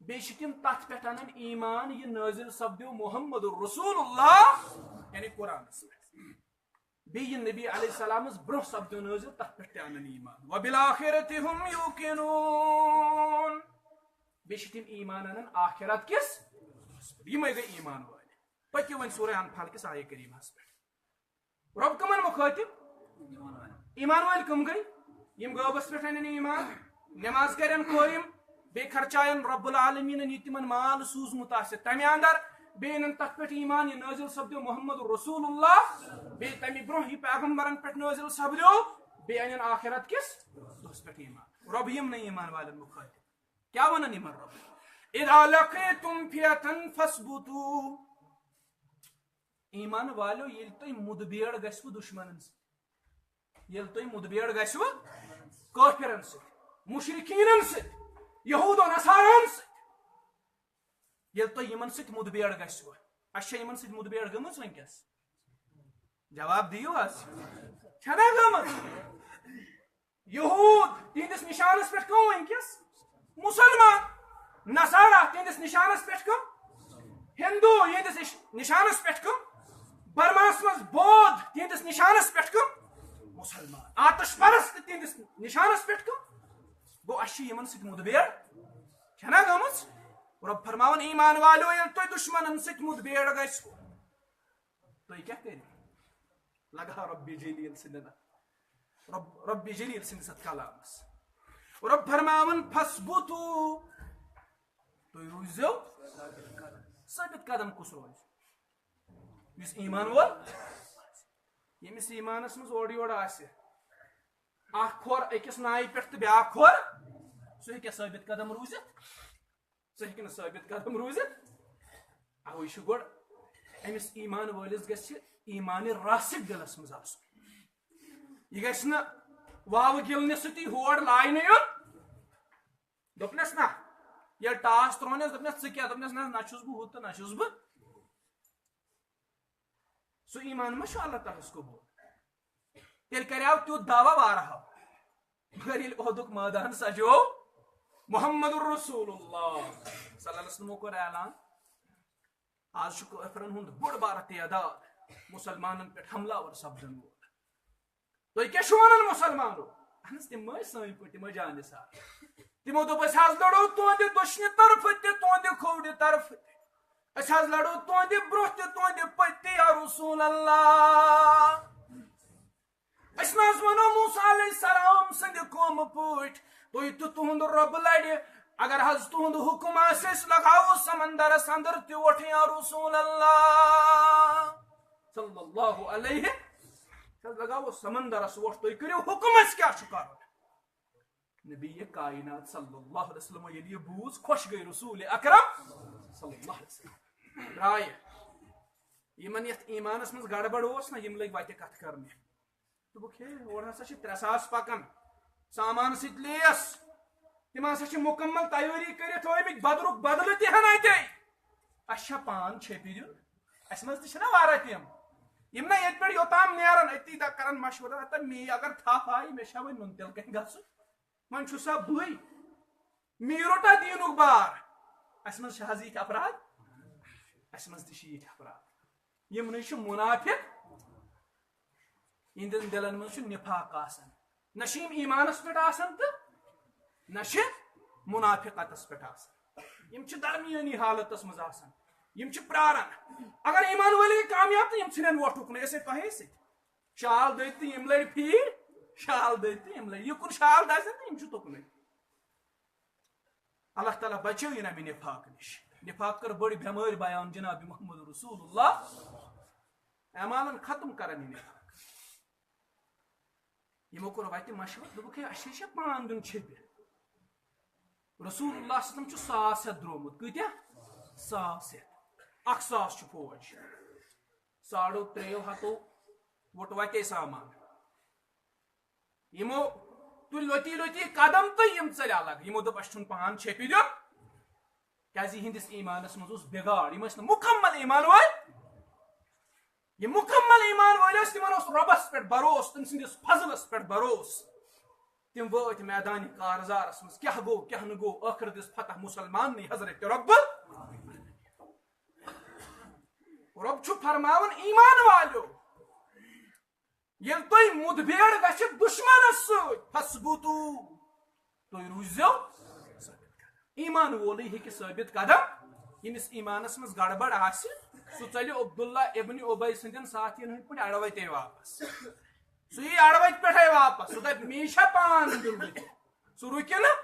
بیٚیہِ چھِ تِم تتھ پٮ۪ٹھ انان ایمان یہِ نٲزِل سپدیو محمد رسول اللہ یعنی قرآنس پٮ۪ٹھ بیٚیہِ یہِ نبی علیہ السلامس برونٛہہ سپدیو نٲزِل تتھ پٮ۪ٹھ تہِ انان ایمان وبالآخرۃ هم یوقنون بیٚیہِ چھِ تِم ایمان انان آخرت کِس یِمے گٔے ایمان وٲلۍ پٔکِو وۄنۍ سورہ انفال کِس آیے کریٖمہس پٮ۪ٹھ رۄب کٕمن مُخٲطِب ایمان وٲلۍ کٕم گٔے یِم غٲبس پٮ۪ٹھ انن ایمان نماز کرن قٲیِم بیٚیہِ خرچاین رب العالمیٖنن یہِ تِمن مال سوٗزمُت آسہِ تمہِ اندر بیٚیہِ انن تتھ پٮ۪ٹھ ایمان یہِ نٲزِل سپدیو محمد رسول اللہ بیٚیہِ تمہِ برونٛہہ یہِ پیغمبرن پٮ۪ٹھ نٲزِل سپدیو بیٚیہِ انن آخرت کِس دۄہس پٮ۪ٹھ ایمان رۄب یِمنٕے ایمان والٮ۪ن مُخٲطِب کیٛاہ ونان یِمن رۄب اذا لقیتم فئة فاثبتوا ایمان والو ییٚلہِ تُہۍ مُدبیر گژھوٕ دُشمنن سۭتۍ ییٚلہِ تُہۍ مُدبیر گژھوٕ کٲفرن سۭتۍ مُشرکیٖنن سۭتۍ یہوٗد و نصارن سۭتۍ ییٚلہِ تُہۍ یِمن سۭتۍ مُدبیر گژھوٕ اسہِ چھےٚ یِمن سۭتۍ مُدبیر گٔمٕژ وٕنکیٚس جواب دِیِو حظ چھنا گٔمٕژ یہوٗد تِہنٛدِس نِشانس پٮ۪ٹھ کٕم وٕنکیٚس مُسلمان نصارا تِہنٛدِس نِشانس پٮ۪ٹھ کٕم ہندوٗ یِہنٛدِس نِشانس پٮ۪ٹھ کٕم برماہس منٛز بودھ تِہنٛدِس نِشانس پٮ۪ٹھ کٕم مسلمان آتش پرست تِہنٛدِس نِشانس پٮ۪ٹھ کٕم گوٚو اسہِ چھِ یِمن سۭتۍ مُدبیر چھنا گٔمٕژ رۄب فرماوان ایمان والو ییٚلہِ تُہۍ دُشمنن سۭتۍ مُدبیر گژھوٕ تُہۍ کیٛاہ کٔرِو لگہٕ رۄبِ جلیٖل سٕنٛدٮ۪ن رۄبِ جلیٖل سٕنٛدِس اتھ کلامس رۄب فرماوان فاثبتوا تُہۍ روٗززیو ثٲبت قدم کُس روزِ یُس ایمان وول ییٚمِس ایمانس منٛز اورٕ یورٕ آسہِ اکھ کھور أکِس نایہِ پٮ۪ٹھ تہٕ بیٛاکھ کھور سُہ ہیٚکیٛاہ ثٲبت قدم روٗزِتھ سُہ ہیٚکہِ نہٕ ثٲبت قدم روٗزِتھ اوے چھُ گۄڈٕ أمِس ایمان وٲلِس گژھِ ایمانہِ راسِک دِلس منٛز آسُن یہِ گژھِ نہٕ واوٕ گِلنہِ سۭتی ہور لاینہٕ یُن دوٚپنس نہ ییٚلہِ ٹاس ترٛونس دوٚپنس ژٕ کیٛاہ دوٚپنس نہ چھُس بہٕ ہُہ تہٕ نہ چھُس بہٕ سُہ ایمان ما چھُ اللہ تعالیٰ ہس قبوٗل تیٚلہِ کریاو تیُتھ دعوا وارہو مگر ییٚلہِ عہدُک مٲدان سجوو محمد رسول اللہ صلی اللہ علیہ وسلمو کوٚر اعلان آز چھُ کٲفرن ہُنٛد بوٚڑ بارٕ تعداد مُسلمانن پٮ۪ٹھ حملہٕ سپدن وول تُہۍ کیٛاہ چھِو ونان مُسلمانو اہن حظ تِم ٲسۍ سٲنۍ پٲٹھۍ تِم ٲسۍ جان نثار تِمو دوٚپ أسۍ حظ لڑو تُہنٛدِ دٔچھنہِ طرفہٕ تہِ تُہنٛدِ کھوورِ طرفہٕ تہِ أسۍ حظ لڑو تُہنٛدِ برونٛہہ تہِ تُہنٛدِ پٔتۍ تہِ یا رسول اللہ أسۍ نہ حظ ونو موسیٰ علیہ السلام سٕنٛدِ قومہٕ پٲٹھۍ تُہۍ تہٕ تُہُنٛد رۄب لڑِ اگر حظ تُہُنٛد حُکم آسہِ أسۍ لگاوو سمندرس اندر تیوٗٹھ یا رسول اللہ صلی اللہ علیہ لگاوو سمندرس ووٹ تُہۍ کٔرِو حُکم اَسہِ کیٛاہ چھُ کَرُن نبی کائنات صلی اللہ علیہ وسلم ییٚلہِ یہِ بوٗز خۄش گٔے رسول اکرم صلی اللہ علیہ وسلم درٛایہِ یِمن یتھ ایمانس منٛز گڑبڑ اوس نا یِم لٔگۍ وتہِ کتھ کرنہِ دوٚپُکھ ہے اور ہسا چھِ 3,000 پکان سامان سۭتۍ لیس تِم ہسا چھِ مُکمل تیٲری کٔرِتھ تھٲومٕتۍ بدرُک بدلہٕ تہِ ہن اتے اَسہِ چھا پان چھیپہِ دیُن اَسہِ منٛز تہِ چھِنا واریاہ تِم یِم نا ییٚتہِ پٮ۪ٹھ یوٚتام نیران أتی کران مشورٕ ہتا مے اگر تھپھ آیہِ مےٚ چھا وۄنۍ نُن تیٚلہِ کَتہِ گژھُن وۄنۍ چھُ سا بٕے مے روٚٹا دیٖنُک بار اَسہِ منٛز چھِ حظ یِتھۍ افراد اَسہِ منٛز تہِ چھِ یِتھۍ افراد یِمنٕے چھُ مُنافِق یِہنٛدٮ۪ن دِلن منٛز چھُ نِفاق آسان نہ چھِ یِم ایٖمانس پٮ۪ٹھ آسان تہٕ نہ چھِ مُنافِقتس پٮ۪ٹھ آسان یِم چھِ درمیٲنی حالتس منٛز آسان یِم چھِ پراران اگر ایٖمان وٲلۍ گٔے کامیاب تہٕ یِم ژھٕنن وۄٹھ اُکنٕے أسے تۄہے سۭتۍ شال دٔدۍ تہٕ یِم لٔڑۍ پھیٖرۍ شال دٔدۍ تہٕ یِم لٔڑۍ یِکُن شال دزن تہٕ یِم چھِ تُکنٕے اللہ تعالیٰ بچٲیِن اَمہِ نِفاق نِش نفاق کر بڑی بیمٲرۍ بیان جناب محمد رسول اللہ ایمانن ختم کرن یہ نفاق یمو کوٚر وتہِ مشورٕ دوٚپُکھ ہے اَسے چھا پان دیُن چھیٚپہِ رسول اللہ صلی اللہ علیہ وسلم چھُ 100 ہٮ۪تھ درٛومُت کۭتیاہ 100 ہٮ۪تھ 1,000 چھُ فوج 3,500 ووٚٹ وتے سامان یمو تُلۍ لۄتی لۄتی قدم تہٕ یِم ژٔلۍ الگ یمو دوٚپ اَسہِ چھُنہٕ پان چھیٚپہِ دیُن کیازِ یِہنٛدِس ایٖمانس منٛز اوس بِگاڑ یِم ٲسۍ نہٕ مُکمل ایٖمان وٲلۍ یِم مُکمل ایٖمان وٲلۍ ٲسۍ تِمن اوس رۄبس پٮ۪ٹھ بروسہٕ تٔمۍ سٕنٛدِس فضلس پٮ۪ٹھ بروسہٕ تِم وٲتۍ میدانہِ کارزارس منٛز کیاہ گوٚو کیاہ نہٕ گوٚو ٲخر دِژ فتح مُسلماننٕے حضرت رۄب رۄب چھُ فرماوان ایٖمان والیو ییٚلہِ تُہۍ مُدبیر گژھِ دُشمنس سۭتۍ فَثبُتوٗ تُہۍ روٗزِو ایٖمان وولٕے ہیٚکہِ ثٲبِت قدم ییٚمِس ایٖمانس منٛز گڑبڑ آسہِ سُہ ژَلہِ عبداللہ ابن اُبے سٕنٛدٮ۪ن ساتھین ہٕنٛدۍ پٲٹھۍ اڑوتے واپس سُہ یی اڑوتہِ پٮ۪ٹھے واپس سُہ دپہِ مے چھا پان دیُن وٕنہِ سُہ رُکہِ نہٕ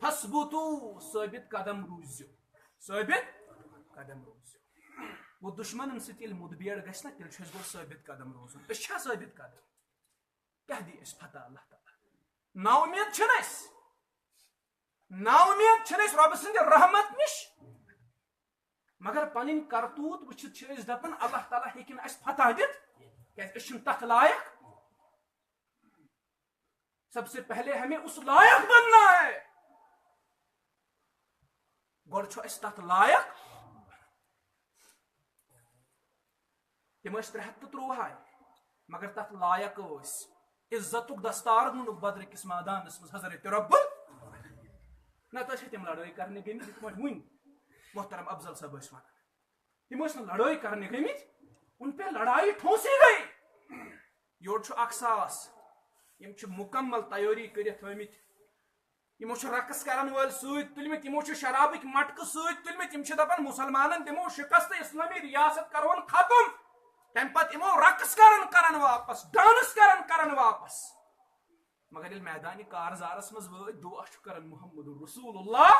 فَثبُتوٗ ثٲبِت قدم روٗزِو ثٲبِت قدم روٗزِو گوٚو دُشمنن سۭتۍ ییٚلہِ مُدبیر گژھِ نا تیٚلہِ چھُ اَسہِ گۄڈٕ ثٲبِت قدم روزُن أسۍ چھا ثٲبِت قدم کیاہ دی اَسہِ فتح اللہ تعالیٰ نا اُمید چھِنہٕ اَسہِ نا اُمید چھِنہٕ أسۍ رۄبہٕ سٕنٛدِ رحمت نِش مگر پنٕنۍ کرتوٗت وٕچھِتھ چھِ أسۍ دپان اللہ تعالیٰ ہیٚکہِ نہٕ اَسہِ فتح دِتھ کیازِ أسۍ چھِنہٕ تتھ لایق سب سے پہلے ہمیں اس لائق بننا ہے گۄڈٕ چھُ اَسہِ تتھ لایق تِم ٲسۍ 313 مگر تتھ لایق ٲسۍ عزتُک دستار نُنُکھ بدرٕ کِس مٲدانس منٛز حضرت رۄب نتہٕ ٲسۍ تِم لڑٲے کرنہِ گٔمٕتۍ یِتھ پٲٹھۍ وٕنۍ محترم افضل صٲب ٲسۍ ونان تِم ٲسۍ نہٕ لڑٲے کرنہِ گٔمٕتۍ ان پہ لڑائی ٹھونسی گئی یور چھُ 1,000 یِم چھِ مُکمل تیٲری کٔرِتھ تھٲمٕتۍ یِمو چھِ رقص کرن وٲلۍ سۭتۍ تُلمٕتۍ یِمو چھِ شرابٕکۍ مٹکہٕ سۭتۍ تُلمٕتۍ یِم چھِ دپان مُسلمانن دِمو شکست اسلٲمی ریاست کرون ختم تمہِ پتہٕ یِمو رقص کرن واپس ڈانس کرن واپس مگر ییٚلہِ میدانہِ کارزارس منٛز وٲتۍ دُعا چھُ کران محمد رسول اللہ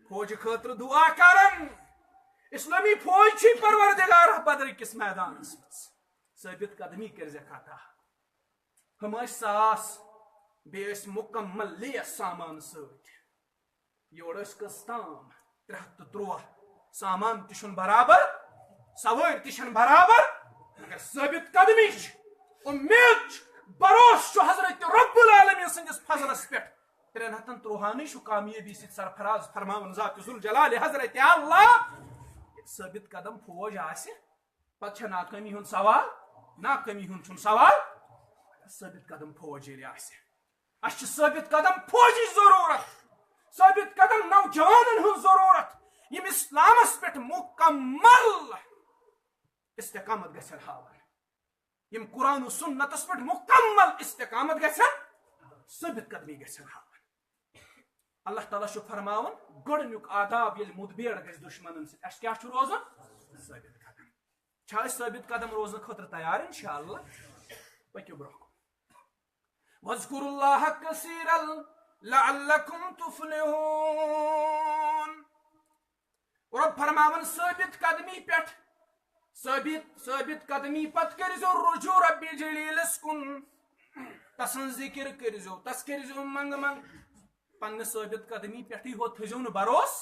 فوجہِ خٲطرٕ دُعا کران اسلامی فوج چھِ پروردگار بدر کِس میدانس منٛز ثٲبِت قدمی کٔرزٮ۪کھ عطا ہُم ٲسۍ 100 بیٚیہِ ٲسۍ مُکمل لیس سامان سۭتۍ یورٕ ٲسۍ کٔژ تام 313 سامان تہِ چھُنہٕ برابر سوٲرۍ تہِ چھنہٕ برابر مگر ثٲبِت قدمی چھِ اُمید چھِ بروس چھُ حضرت رب العالمین سٕنٛدِس فضلس پٮ۪ٹھ 313 چھُ کامیٲبی سۭتۍ سرفراز فرماوان ذات ذوالجلال حضرت اللہ ثٲبِت قدم فوج آسہِ پتہٕ چھےٚ ناکٲمی ہُنٛد سوال ناکٲمی ہُنٛد چھُنہٕ سوال ثٲبِت قدم فوج ییٚلہِ آسہِ اَسہِ چھِ ثٲبِت قدم فوجِچ ضروٗرت ثٲبِت قدم نوجوانن ہٕنٛز ضروٗرت یِم اسلامس پٮ۪ٹھ مُکمل استقامت گژھن ہاوان یِم قرآن و سُنتس پٮ۪ٹھ مُکمل استقامت گژھن ثٲبِت قدمی گژھن ہاوان اللہ تعالیٰ چھُ فرماوان گۄڈٕنیُک آداب ییٚلہِ مُدبیر گژھِ دُشمنن سۭتۍ اَسہِ کیاہ چھُ روزُن ثٲبِت قدم چھا أسۍ ثٲبِت قدم روزنہٕ خٲطرٕ تیار انشاء اللہ پٔکِو برونٛہہ کُن وَاذْكُرُوا اللَّهَ كَثِيرًا لَعَلَّكُمْ تُفْلِحُونَ. رب فرماون ثابت قدمی پٮ۪ٹھ ثابت قدمی پت کرزو رجوع رب جلیلس کن تسن ذکر کرزو تس کرزو منگ منگ پنہ ثابت قدمی پٮ۪ٹھٕے ہوت تھزو نہٕ بروس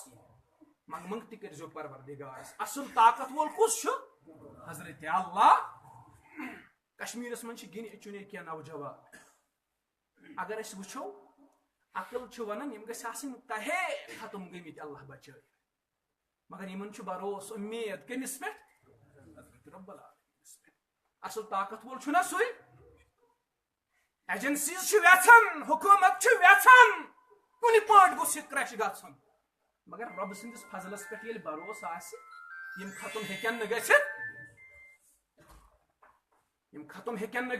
منگ منگ تہِ کرزو پروردگارس. اصل طاقت وول کس چھُ؟ حضرت اللہ. کشمیرس من چھ گن چنے کینٛہہ نوجوان اگر أسۍ وٕچھو عقل چھُ ونان یِم گژھِ آسٕنۍ تہے ختم گٔمٕتۍ اللہ بچٲے مگر یمن چھُ بروس امید کٔمِس پٮ۪ٹھ؟ رب العالمینس پٮ۪ٹھ. اصل طاقت وول چھُنا سُے. ایجنسیز چھِ ویژھان حکومت چھِ ویژھان کُنہِ پٲٹھۍ گوٚژھ یہِ کرٛیش گژھُن مگر رب سٕنٛدِس فضلس پٮ۪ٹھ ییٚلہِ بروس آسہِ یِم ختم ہیٚکن نہٕ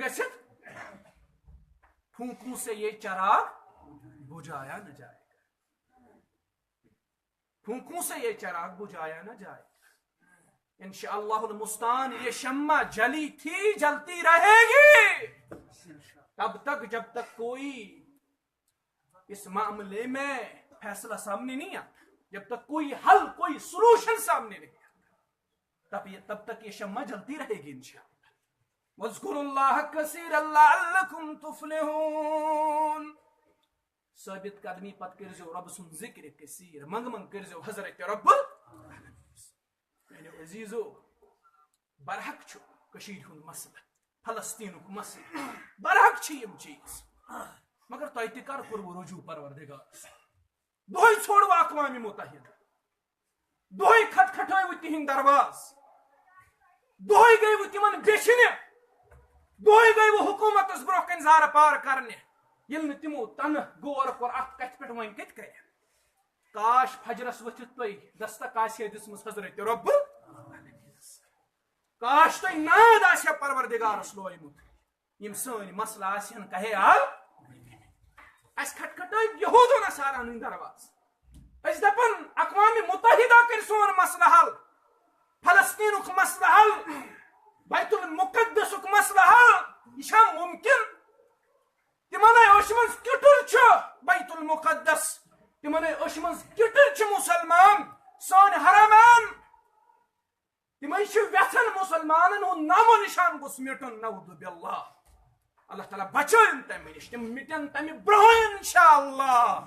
گٔژھِتھ پھونکوں سے یہ چراغ بجھایا نہ جائے گا. پھونکوں سے یہ چراغ بجھایا نہ جائے گا. انشاءاللہ المستعان یہ شمع جلی تھی جلتی رہے گی تب تک جب تک کوئی اس معاملے میں فیصلہ سامنے نہیں آتا, جب تک کوئی حل کوئی سلوشن سامنے نہیں آتا تب تک یہ شمع جلتی رہے گی انشاءاللہ. وَاذْكُرُوا اللَّهَ كَثِيرًا لَعَلَّكُمْ تُفْلِحُونَ. ثابت قدمی پت کرزو رب سن ذکر کثیر منگ منگ کرزو حضرت رب. میانو عزیزو برحق چھُ کشیر ہند مسئلہ فلسطینک مسئلہ برحق چھ یم چیز مگر تۄہہِ تہِ کر کوٚروٕ رجوع پروردگارس. دۄہے ژھوڑوٕ اقوام متحدہ دۄہے کھٹکھٹٲوٕ تِہنٛدۍ درواز دۄہے گٔیوٕ تِمن بیچھنہِ دۄہے گٔیوٕ حکوٗمتس برونٛہہ کنہِ زارٕ پار کرنہِ ییٚلہِ نہٕ تِمو تنہٕ غور کوٚر اتھ کتھِ پٮ۪ٹھ وۄنۍ کتہِ کرِ. کاش فجرس ؤتھِتھ تُہۍ دستک آسہِ ہے دِژمٕژ حضرت رب کاش تۄہہِ ناد آسہِ ہے پروردگارس لویمُت یِم سٲنۍ مسلہٕ آسہِ ہن کہے حل. اسہِ کھٹکھٹٲوۍ یہوٗد و نصاران ہٕنٛدۍ درواز أسۍ دپان اقوام متحدہ کٔرِ سون مسلہٕ حل فلسطینُک مسلہٕ حل بیت المقدسُک مسلہٕ حل. یہِ چھا ممکن؟ تِمن أچھ منٛز کِٹُر چھُ بیت المقدس تِمن أچھ منٛز کِٹُر چھِ مُسلمان سٲنۍ حرمان تِمے چھِ ویژھان مُسلمانن ہُنٛد نامو نشان گوٚژھ مِٹُن نعوذ باللہ. اللہ تعالیٰ بچٲیِن تمہِ نِش تِم مِٹن تمہِ برونٛہہ انشاءاللہ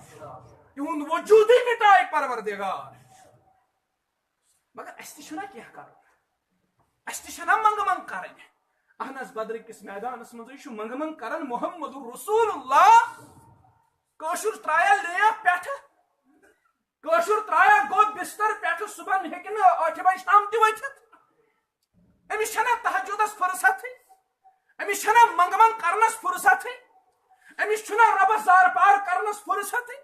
تِہُنٛد وجوٗدٕے مِٹایہِ پروردگار. مگر اسہِ تہِ چھُنہ کینٛہہ کرُن اسہِ تہِ چھنہ منٛگہٕ منٛگ کرٕنۍ. اہن حظ بدرٕ کِس میدانس منٛزٕے چھُ منٛگہٕ منٛگ کران محمد رسول اللہ. کٲشُر ترایا لیپ پٮ۪ٹھٕ کٲشُر ترایا گوٚو بستر پٮ۪ٹھٕ صبحن ہیٚکہِ نہٕ 8 بجہِ تام تہِ ؤتھِتھ. أمِس چھنہ تہجُدس فرصتھٕے أمِس چھنہ منٛگہٕ منٛگ کرنس فرصتھٕے أمِس چھُنہ رۄبس زارٕ پار کرنس فرصتھٕے.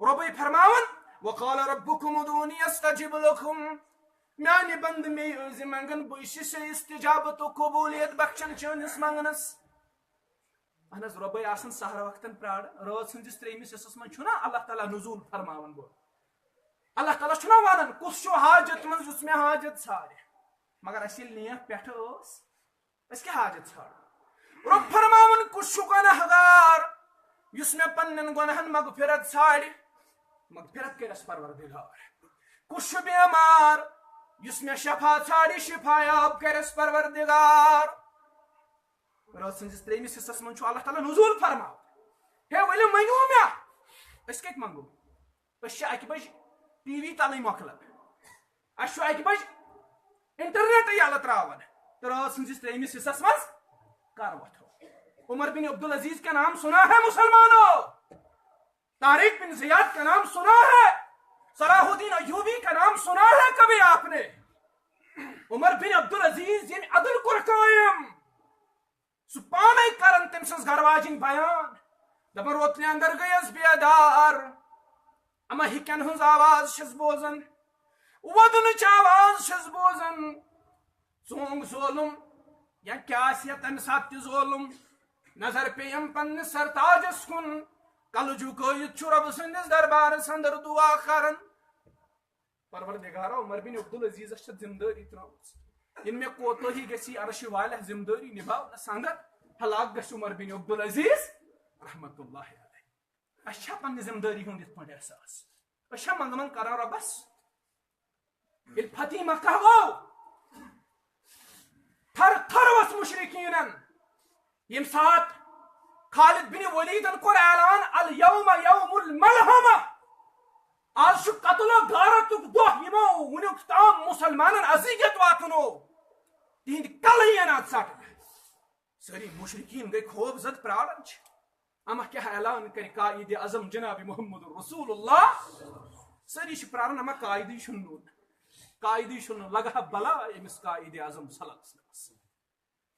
رۄبے فرماوان وقال ربكم ادعوني استجب لكم. میانہِ بنٛدٕ مے ٲسۍ منٛگان بہٕ چھُس استجابت و قبولیت بخشن چٲنِس منٛگنس. اہن حظ رۄبے آسان سہر وقتن پرٛاران رٲژ ہٕنٛدِس 3مِس حِصس منٛز چھُنہ اللہ تعالیٰ نزوٗل فرماوان بہٕ اللہ تعالیٰ چھُنہ ونان کُس چھُ حاجت منٛز یُس مےٚ حاجت ژھارِ مگر اسہِ ییٚلہِ نیک پٮ۪ٹھٕ ٲس أسۍ کیٛاہ حاجت ژھانڈو. رۄب فرماوان کُس چھُ گۄنہگار یُس مےٚ پننٮ۪ن گۄنہن مغفرت ژھانڈِ مغفرت کٔرس پروردگار. کُس چھُ بیمار یُس مےٚ شفا ژھانڈِ شفا یاب کٔرس پروردگار. رٲژ سٕنٛدِس 3مِس حِصس منٛز چھُ اللہ تعالیٰ نزوٗل فرماوان ہے ؤلِو مٔنگِو مےٚ. أسۍ کتہِ منٛگو؟ أسۍ چھِ 1 بجہِ ٹی وی تلٕے مۄکلان اسہِ چھُ 1 بجہِ انٹرنیٹٕے یلہٕ تراوان تہٕ رٲژ سٕنٛدِس 3مِس حِصس منٛز کر وۄتھو. عمر بن عبدالعزیز کا نام سنا ہے مسلمانوں. طارق بن زیاد کا نام سنا ہے. صلاح الدین ایوبی کا نام سنا ہے کبھی آپ نے. عمر بن عبدالعزیز ییٚمۍ عدل کوٚر قٲیِم سُہ پانے کران تٔمۍ سٕنٛز گرواجِنۍ بیان دپان روتلہِ اندر گٔیس بیدار اما ہِکٮ۪ن ہٕنٛز آواز چھس بوزان ودنٕچ آواز چھس بوزان ژونٛگ ظولُم یا کیٛاہ آسہِ یا تمہِ ساتہٕ تہِ ظولُم نظر پیٚیَم پننِس سرتاجس کُن کلہٕ جُکٲیِتھ چھُ رۄبہٕ سٕنٛدِس دربارس اندر دعا کران. پروردگارا عمر بن عبدالعزیزس چھِ ذمہٕ دٲری ترٲومٕژ ییٚلہِ مےٚ کوتٲہی گژھِ عرشہِ والٮ۪ن ذمہٕ دٲری نِباونس اندر ہلاک گژھِ عمر بن عبدالعزیز رحمت اللہ علیہ اچھا پنہ ذمہ داری ہند یت پہ احساس اچھا منگمن کران ربس یل فتح مکہ گو تھر تھر وس مشرکین یم سات خالد بن ولید کور اعلان الیوم یوم الملحمہ آج قتل و غارت دہ یمو ونیک تام مسلمان اذیت واتنو تہند کلین ات ژٹ ساری مشرکین گئی خوف زد پرارن اما کیا اعلان کر قائد اعظم جناب محمد رسول اللہ ساری پرارن اما قائدی شنو لگا بلا امس قائد اعظم صلی اللہ علیہ وسلم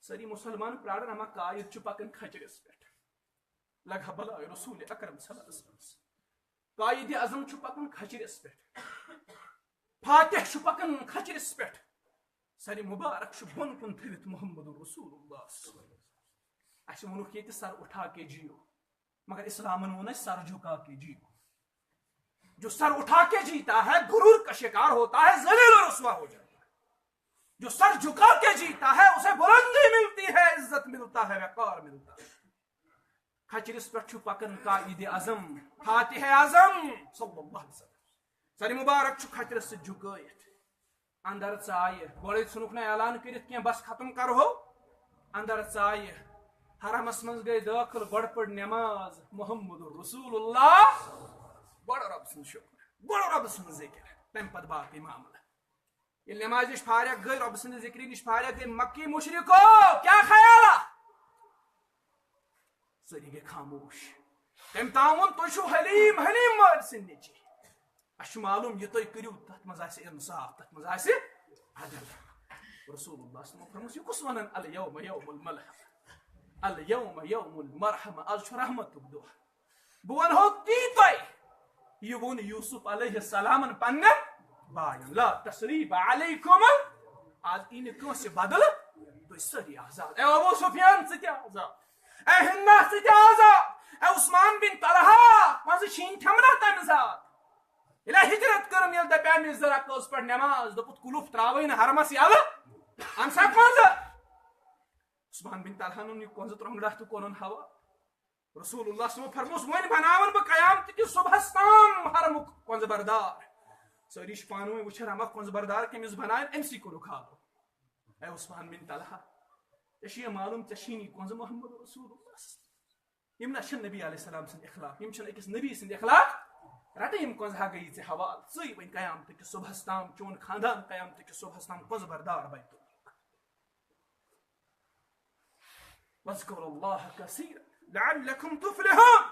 ساری مسلمان پرارن اما قائد پکن کھچرس پہ لگا بلا رسول اکرم صلی اللہ علیہ وسلم قائد اعظم پکن کھچرس پہ فاتح پکن کھچرس پہ ساری مبارک بن کن تھوت محمد رسول اللہ اچھا ونک یہ سر اٹھا کے جیو مگر اسلامن ون سر جھکا کے جیو جو سر اٹھا کے جیتا ہے غرور کا شکار ہوتا ہے ذلیل و رسوا ہو جاتا ہے جو سر جھکا کے جیتا ہے اسے بلندی ملتی ہے عزت ملتا ہے وقار ملتا ہے کھچرس پہ پکن قائد اعظم فاتح اعظم صلی اللہ علیہ وسلم ساری مبارک کھچرس سے جھکائت اندر ژایہ گوڑے ژھنک نا اعلان کرت کی بس ختم کرو اندر ژایہ حرمس من گئی داخل گوڑ پڑ نماز محمد رسول اللہ بڑ رب سن شکر بڑ رب سن ذکر تم پت باقی معاملہ یہ نماز نش فارغ گئی رب سن ذکری نش فارغ گئی مکی مشرکو کیا خیال سری گئی خاموش تم تاون تو حلیم حلیم مال سن نیچی اچھ معلوم یہ تھی کرو تر مز انصاف تر مز عدل رسول اللہ صلی اللہ علیہ وسلم فرموس یہ کس ونان الیوم یوم الملحمہ الیوم یوم المرحمہ آج رحمت دہ بہ ونہو تی تہ یہ ون یوسف علیہ السلام پنن بائن لا تثریب علیکم آج این کنس بدل تو سری آزاد اے ابو سفیان ثت آزاد اے ہندا ثت آزاد اے عثمان بن طلحہ مز شین ٹھمنا تمہ سات یل ہجرت کرم یل دپیا مس ذرا کس پہ نماز دپت کلوف تراوی نا حرمس یل ام سا کنز عثمان بن طلحہ یہ کنز ترونگڑا تو کونن ہوا رسول اللہ صلی اللہ علیہ وسلم فرموس ون بناون بہ قیامت کس صبحس تام حرمک کنز بردار ساری پانوی وچھن اما کنز بردار کمس بنائن امسی کورو کھالو اے عثمان بن طلحہ یہ معلوم چشینی کنز محمد رسول اللہ یم نا نبی علیہ السلام سند اخلاق یم چھ اکس نبی سند اخلاق رٹ یم کنز ہا گئی ژے حوال ژے ون قیامت کس صبحس تام چون خاندان قیامت کس صبحس تام کنز بردار بیت واذكروا الله كثيرا لعلكم تفلحون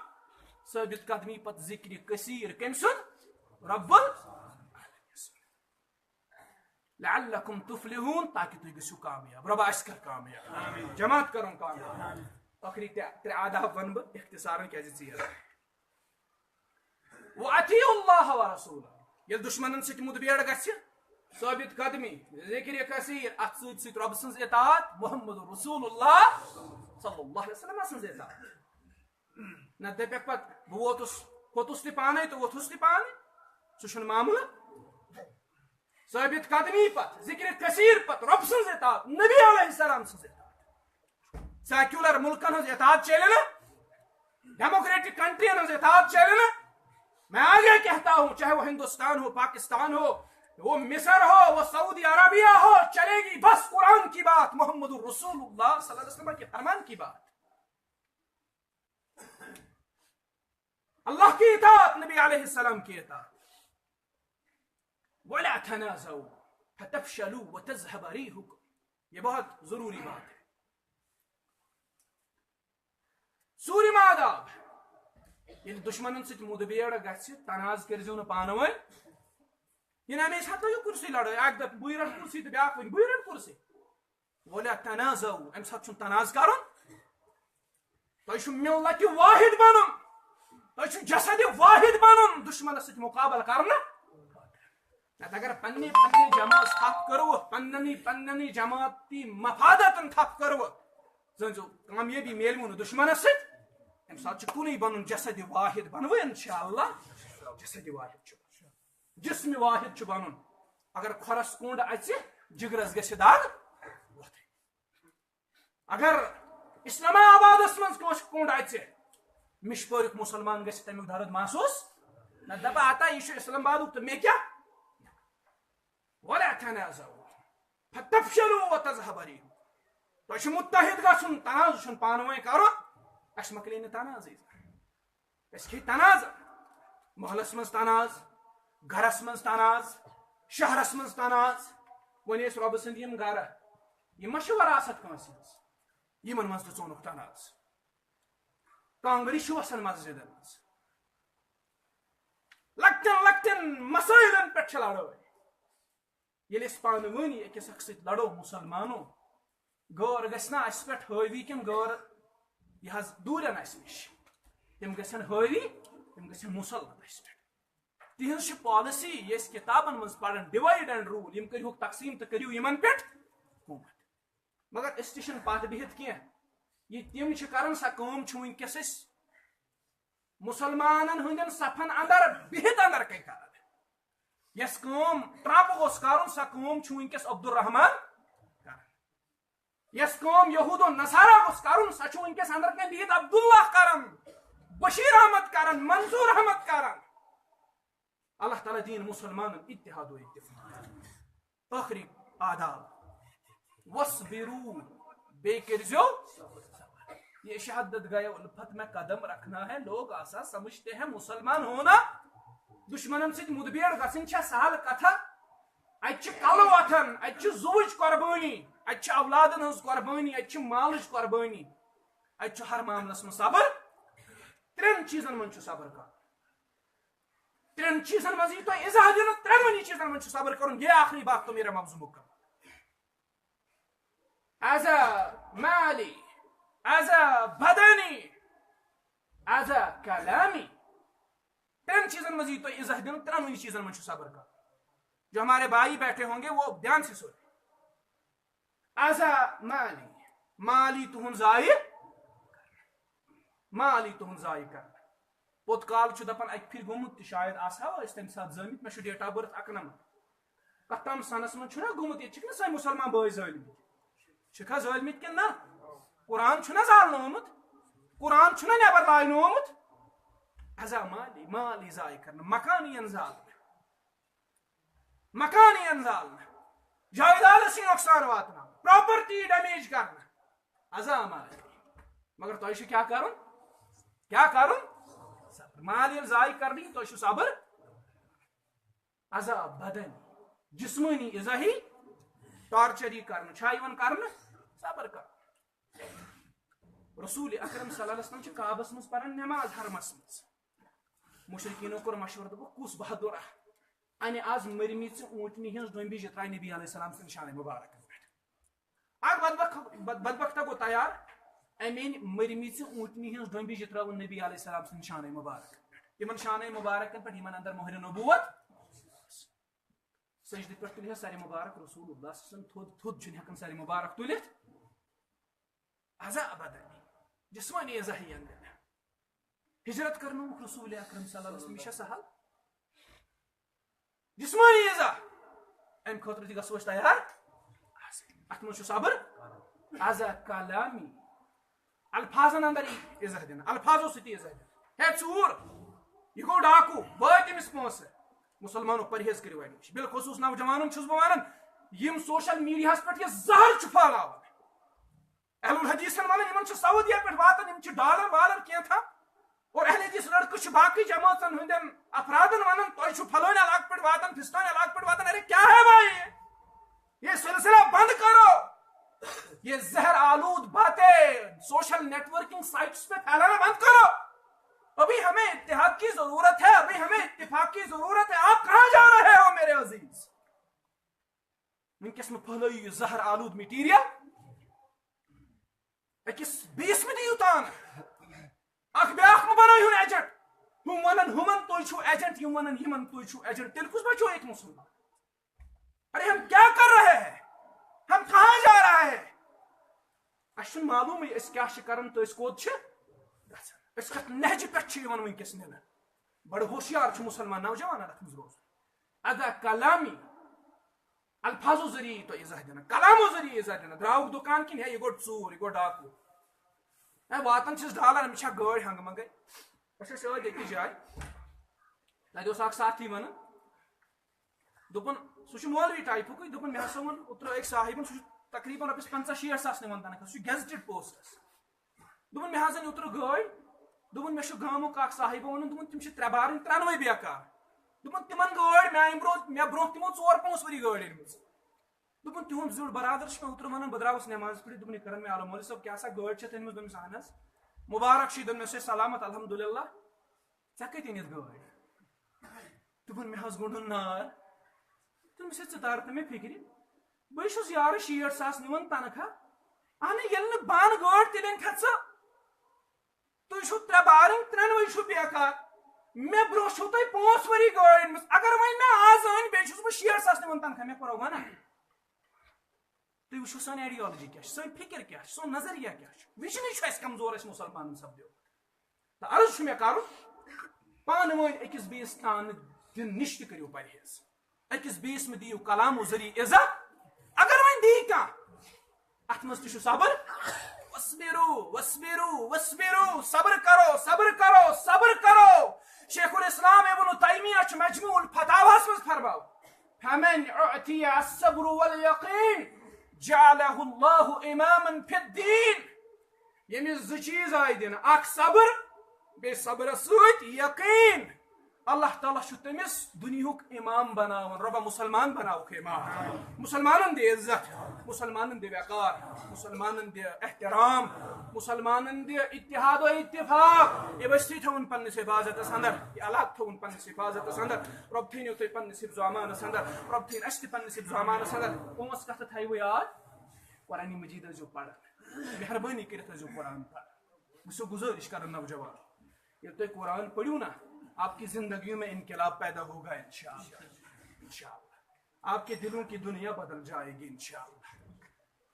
ثابت قدمی پت ذکر کثیر کم سن رب لعلكم تفلحون تاکہ تھی گژھو کامیاب رب اس کر کامیاب جماعت کروں کامیاب آخری ترے آداب ون بہ اختصارا کیازِ ژیر وَأَطِيعُوا اللَّهَ وَرَسُولَهُ یل دشمنن سۭتۍ مُدبیڑ گژھِ ثابت قدمی ذکر کثیر ات سۭتۍ رب سٕنٛز اطاعت محمد رسول اللہ صلی اللہ علیہ وسلم سٕنٛز اطاعت نہ دپیک پت بہ ووتُس کھوتُس تہِ پانے تو ووتھُس تہِ پانے سُہ چھُنہٕ معاملہ ثابت قدمی پت ذکر کثیر پت رب سٕنٛز اطاعت نبی علیہ السلام سٕنٛز اطاعت سیکولر ملکن ہٕنٛز اطاعت چلہِ نہٕ ڈیموکریٹک کنٹرین ہٕنٛز اطاعت چلہِ نہٕ میں آگے کہتا ہوں چاہے وہ ہندوستان ہو پاکستان ہو وہ مصر ہو وہ سعودی عربیہ ہو چلے گی بس قرآن کی بات محمد رسول اللہ صلی اللہ علیہ وسلم کے فرمان کی بات اللہ کی اطاعت نبی علیہ السلام کی اطاعت وَلَا تَنَازَعُوا فَتَفْشَلُوا وَتَذْهَبَ رِيحُكُمْ یہ بہت ضروری بات ہے سورم آداب یل دشمنن ست مدبیڑ گژھِ تناز کرزیو نہ پانوے یہ ہمیشہ ہتو یہ کرسی لڑائی اک دپ بوئی رٹ کرسی تو بیاکھ ون بوئی رٹ کرسی ولا تنازعوا ام سات چھُنہٕ تناز کرُن تۄہہِ چھُ ملت واحد بنُن تۄہہِ چھُ جسد واحد بنُن دشمنس سۭتۍ مقابل کرنہٕ نتہٕ اگر پننہِ پننہِ جماعت تھپ کرو پننہِ جماعتی مفادتن تھپ کرو زن کامیٲبی میلوٕ نہٕ دشمنس سۭتۍ ام سات کُنُے بنُن جسد واحد بنوٕ انشاءاللہ جسد واحد چھُ جسم واحد چھُ بنُن اگر کھۄرس کوٚنٛڈ اژِ جگرس گژھِ دگ اگر اسلام آبادس منٛز کٲنٛسہِ کوٚنٛڈ اژِ مشپورک مسلمان گژھِ تمیُک درد محسوس نہ دپا آتا یہ چھُ اسلام آبادُک تہٕ مےٚ کیٛاہ ولا تنازعوا فتفشلوا وتذهب ريحكم تۄہہِ چھُ متحد گژھُن تنازع چھُنہٕ پانہٕ ؤنۍ کَرُن اَسہِ مۄکلے نہٕ تنازعٕے اَسہِ کھے تنازع محلس منٛز تناز گرس منٛز تناز شہرس منٛز تناز وۄنۍ ٲسۍ رۄبہٕ سٕنٛدۍ یِم گرٕ یِم ما چھِ وراثت کٲنٛسہِ ہٕنٛز یِمن منٛز تہِ ژوٚنُکھ تناز کانٛگرِ چھِ وسان مسجدن منٛز لۄکٹٮ۪ن لۄکٹٮ۪ن مسٲیلن پٮ۪ٹھ چھِ لڑٲے ییٚلہِ أسۍ پانہٕ ؤنی أکِس اکھ سۭتۍ لڑو مسلمانو غٲر گژھِ نا اَسہِ پٮ۪ٹھ حٲوی کِنہٕ غٲر یہِ حظ دوٗرٮ۪ن اَسہِ نِش تِم گژھن حٲوی تِم گژھن مُسلط اَسہِ پٮ۪ٹھ تِہنٛز چھِ پالسی یہِ أسۍ کِتابن منٛز پران ڈِوایڈ اینڈ روٗل یِم کٔرۍہوکھ تقسیٖم تہٕ کٔرِو یِمن پٮ۪ٹھ حکوٗمت مگر أسۍ تہِ چھِنہٕ پتھ بِہِتھ کینٛہہ یہِ تِم چھِ کران سۄ کٲم چھِ وٕنکیٚس أسۍ مُسلمانن ہٕنٛدٮ۪ن صفن اندر بِہِتھ اندر کَے کران یۄس کٲم ٹرمپ اوس کرُن سۄ کٲم چھُ وٕنکیٚس عبدالرحمان کران یۄس کٲم یہوٗد و نصارا اوس کرُن سۄ چھُ وٕنکیٚس اندر کَنۍ بِہِتھ عبداللہ کران بشیر احمد کران منظور احمد کران اللہ تعالیٰ دین مسلمانن اتحاد و اتفاق ٲخری آداب وصبرو بے کٔرزیو یہ شہادت گئے الفت میں قدم رکھنا ہے لوگ آسا سمجھتے ہیں مسلمان ہونا دشمنن سۭتۍ مُدبیر گژھٕنۍ چھےٚ سہل کتھا اتہِ چھِ کلہٕ وۄتھان اتہِ چھِ زُوٕچ قۄربٲنی اتہِ چھِ اولادن ہٕنٛز قۄربٲنی اتہِ چھِ مالٕچ قۄربٲنی اتہِ چھُ ہر معاملس منٛز صبر ترٛٮ۪ن چیٖزن منٛز چھُ صبر کرُن ترٛٮ۪ن چیٖزن منٛز یی تۄہہِ اِضاح دِنہٕ ترٛٮ۪نوٕنی چیٖزن منٛز چھُ صبر کرُن یہ آخری بات تو میرا مفظوم کا اذا مالی اذا بدنی اذا کلامی ترٛٮ۪ن چیٖزن منٛز یی تۄہہِ اِضاح دِنہٕ ترٛٮ۪نوٕنی چیٖزن منٛز چھُ صبر کرُن جو ہمارے بھائی بیٹھے ہوں گے وہ دھیان سے سنیں اذا مالی مالی تُہُنٛد ضایع مالی تُہُنٛد ضایع کرنا پوٚت کال چھُ دپان اکہِ پھِرِ گوٚمُت تہِ شاید آسہا أسۍ تمہِ ساتہٕ زٲمٕتۍ مےٚ چھُ ڈیٹ آف بٔرٕتھ 91 کتھ تام سنس منٛز چھُنہ گوٚمُت ییٚتہِ چھِکھ نہ سٲنۍ مُسلمان بٲے زٲلمٕتۍ چھِکھا زٲلمٕتۍ کِنہٕ نہ قرآن چھُنہ زالنومُت قرآن چھُنہ نٮ۪بر لاینومُت اذا مالی مالی ضایع کرنہٕ مکان یِن زالنہٕ مکان یِن زالنہٕ جایدادس یی نۄقصان واتناونہٕ پراپرٹی ڈیمیج کرنہٕ اذا مالی مگر تۄہہِ چھُ کیٛاہ کرُن کیٛاہ کرُن مال ییٚلہِ ضایع کرنہٕ یی تۄہہِ چھُ صبر اذا بدن جسمٲنی اِضاحی ٹارچر یی کرنہٕ چھا یِوان کرنہٕ صبر کرُن رسول اکرم صلی اللہ علیہ وسلم چھِ کعبس منٛز پران نٮ۪ماز حرمس منٛز مشرکیٖنو کوٚر مشورٕ دوٚپُکھ کُس بہادُر انہِ آز مٔرمٕژِ اوٗنٹنہِ ہٕنٛز ڈوٚمبِج یہِ ترٛایہِ نبی علیہ السلام سٕنٛدِ شانہِ مُبارکن پٮ۪ٹھ اکھ بدبختا گوٚو تیار امہِ أنۍ مٔرمٕژِ اوٗنٹنہِ ہٕنٛز ڈوٚمبِج یہِ ترٲوٕن نبی علیہ السلام سٕنٛدِ شانہِ مُبارکن پٮ۪ٹھ تِمن شانہِ مُبارکن پٮ۪ٹھ یِمن اندر مۄہرِ نبوت سجدٕ پٮ۪ٹھ تُلہِ سارِ مُبارک رسول اللہ صلی اللہ علیہ وسلم تھوٚد چھُنہٕ ہٮ۪کان سارِ مُبارک تُلِتھ اذا بدنی جسمٲنی اِضاحی یِن دِنہٕ ہجرت کرنووُکھ رسول اکرم صلی اللہ علیہ وسلم یہِ چھا سہل جسمٲنی اِضاح امہِ خٲطرٕ تہِ گژھو أسۍ تیار اتھ منٛز چھُ صبر اذا کلامی الفاظن اندر اِضاح دِنہٕ الفاظو سۭتی اِضاح دِنہٕ ہے ژوٗر یہِ گوٚو ڈاکوٗ وٲتۍ أمِس پونٛسہٕ مُسلمانو پرہیز کٔرِو امہِ نِش بالخصوٗص نوجوانن چھُس بہٕ ونان یِم سوشل میٖڈیاہس پٮ۪ٹھ یہِ زہر چھُ پھٲلاوان اہل الحدیثن ونان یِمن چھُ سعودیہ پٮ۪ٹھ واتان یِم چھِ ڈالر والر کینٛژھا اور اہل حدیث لڑکہٕ چھِ باقٕے جماژن ہٕنٛدٮ۪ن افرادن ونان تۄہہِ چھُ فلٲنۍ علاقہٕ پٮ۪ٹھ واتان فِستٲنۍ علاقہٕ پٮ۪ٹھ واتان ارے کیا ہے بھائی یہ سلسلہ بند کرو یہ زہر آلود باتیں سوشل نیٹورکنگ سائٹس پہ پھیلانا بند کرو ابھی ہمیں اتحاد کی ضرورت ہے ابھی ہمیں اتفاق کی ضرورت ہے آپ کہاں جا رہے ہو میرے عزیز ونکس میں پھیلٲیِو یہِ زہر آلود میٹیریل أکِس بیٚیِس مہ دِیِو تان اکھ بیٛاکھ مہ بنٲیہُن ایجنٹ ہُم ونان ہُمن تُہۍ چھُو ایجنٹ یِم ونان یِمن تُہۍ چھُو ایجنٹ تیٚلہِ کُس بچو ییٚتہِ مسلمان ارے ہم کیا کر رہے ہیں ہم کہاں جا رہے ہیں اسہِ چھُنہٕ معلوٗمٕے أسۍ کیٛاہ چھِ کران تہٕ أسۍ کوٚت چھِ گژھان أسۍ کتھ نہجہِ پٮ۪ٹھ چھِ یِوان ونکیٚس نِنہٕ بڑٕ ہوشیار چھُ مُسلمان نوجوان اتھ منٛز روزُن ادا کلامی الفاظو ذریعہ یی تۄہہِ اِضاح دِنہٕ کلامو ذریعہ اِضاح دِنہٕ درٛاوُکھ دُکان کِنۍ ہے یہِ گوٚو ژوٗر یہِ گوٚو ڈاکوٗ واتان چھس ڈالان مے چھا گاڑ ہنگ منگے أسۍ ٲسۍ ٲدۍ أکِس جایہِ تتہِ اوس اکھ ساتھی ونان دوٚپُن سُہ چھُ مولوی ٹایپُکٕے دوٚپُن مےٚ ہسا ووٚن اوترٕ أکۍ صاحبن سُہ چھُ تقریٖبن رۄپیس 50-60 ساس نِوان تنخواہ سُہ چھُ گیزٹِڈ پوسٹس دوٚپُن مےٚ حظ أنۍ اوترٕ گٲڑۍ دوٚپُن مےٚ چھُ گامُک اکھ صاحبہ ووٚنُن دوٚپُن تِم چھِ 3 بارٕنۍ 3وے بیکار دوٚپُن تِمن گٲڑۍ مےٚ برونٛہہ تِمو 4-5 ؤری گٲڑۍ أنمٕژ دوٚپُن تِہُنٛد زیُٹھ برادر چھُ مےٚ اوترٕ ونان بہٕ درٛاوُس نٮ۪مازِ پٮ۪ٹھ دوٚپُن یہِ کٔرٕن مےٚ عالم مولوی صٲب کیٛاہ سا گٲڑۍ چھےٚ أنمٕژ دوٚپمَس اہن حظ مُبارک چھُے دوٚپمَس ژےٚ سلامت الحمدُاللہ ژےٚ کَتہِ أنِتھ گٲڑۍ دوٚپُن مےٚ حظ گوٚنڈُن نار دوٚپمَس ہے ژٕ تار تہٕ مےٚ فِکرِ بٕے چھُس یارٕ 60 ساس نِوان تنخواہ اہنُو ییٚلہِ نہٕ بنٛد گٲڑۍ تیٚلہِ أنۍ ژٕ تُہۍ چھِو 3 بارٕنۍ 3وے چھُو بیکار مےٚ برونٛہہ چھُو تۄہہِ 5 ؤری گٲڑۍ أنمٕژ اگر وۄنۍ مےٚ آز أنۍ بیٚیہِ چھُس بہٕ 60 ساس نِوان تنخواہ مےٚ کوٚرو وَنا تُہۍ وٕچھِو سٲنۍ آیڈیالجی کیٛاہ چھِ سٲنۍ فِکر کیٛاہ چھِ سون نظریہ کیٛاہ چھُ وِجنٕے چھُ اَسہِ کمزور اَسہِ مُسلمانن سپدیو تہٕ عرض چھُ مےٚ کَرُن پانہٕ ؤنۍ أکِس بیٚیِس تانہٕ دِنہٕ نِش تہِ کٔرِو پرہیز أکِس بیٚیِس مہ دِیِو کلامو ذٔریعہٕ عزت اگر وۄنۍ دی کانٛہہ اَتھ منٛز تہِ چھُ صبر وَاصْبِرُوا وَاصْبِرُوا وَاصْبِرُوا صبر کرو صبر کرو صبر کرو شیخ الاسلام ابن تیمیہ چھُ مجموع الفتاواہس منٛز فرماو فمن اعطي الصبر واليقين جعله الله اماما في الدين ییٚمِس 2 چیٖز آیہِ دِنہٕ اکھ صبر بیٚیہِ صبرس سۭتۍ یقیٖن اللہ تعالیٰ چھُ تٔمِس دُنیہُک امام بناوان رۄبا مُسلمان بناوُکھ امام مُسلمانن دِ عزت مُسلمانن دِ وقار مُسلمانن دِ احترام مُسلمانن دِ اتحاد و اتفاق یہِ بستی تھاوُن پننِس حفاظتس اندر یہِ علاقہٕ تھاوُن پننِس حفاظتس اندر رۄب تھٲینو تُہۍ پننِس حفظ و امانس اندر رۄب تھٲیِن اسہِ تہِ پننِس حفظ و امانس اندر 5 کتھٕ تھٲیوٕ یاد قرآنِ مجیٖد ٲسۍزیو پران مہربٲنی کٔرِتھ ٲسۍزیو قرآن پران بہٕ چھُسو گُزٲرِش کران نوجوان ییٚلہِ تُہۍ قرآن پٔرِو نا آپ کی زندگیوں میں انقلاب پیدا ہوگا انشاءاللہ آپ کے دلوں کی دنیا بدل جائے گی انشاءاللہ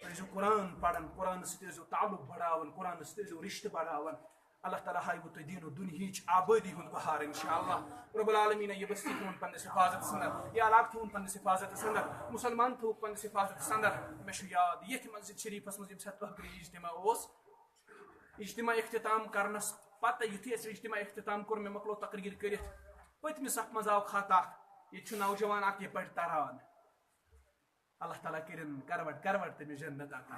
ٲسۍزیو قرآن پران قرآن سۭتۍ ٲسۍزیو تعلق بڑاوان قرآن سۭتۍ ٲسۍزیو رشتہٕ بڑاوان اللہ تعالیٰ ہایوٕ تۄہہِ دیٖنو دُنہِچ آبٲدی ہُنٛد بہار انشاءاللہ رب العالمیٖن یہِ بستی تھوٚوُن پننِس حفاظتس اندر یہِ علاقہٕ تھوٚوُن پننِس حفاظتس اندر مُسلمان تھوٚوُکھ پننِس حفاظتس اندر مےٚ چھُ یاد ییٚتھۍ مسجد شریٖفس منٛز ییٚمہِ ساتہٕ ٲخری اجتماع اوس اجتماع اختتام کرنس پتہٕ یُتھُے اَسہِ اجتماع اختتام کوٚر مےٚ مۄکلو تقریٖر کٔرِتھ پٔتمہِ صفہٕ منٛز آو خط اکھ ییٚتہِ چھُ نوجوان اکھ یپٲرۍ تران اللہ تعالیٰ کٔرِنۍ کروٹ تٔمِس جنت عطا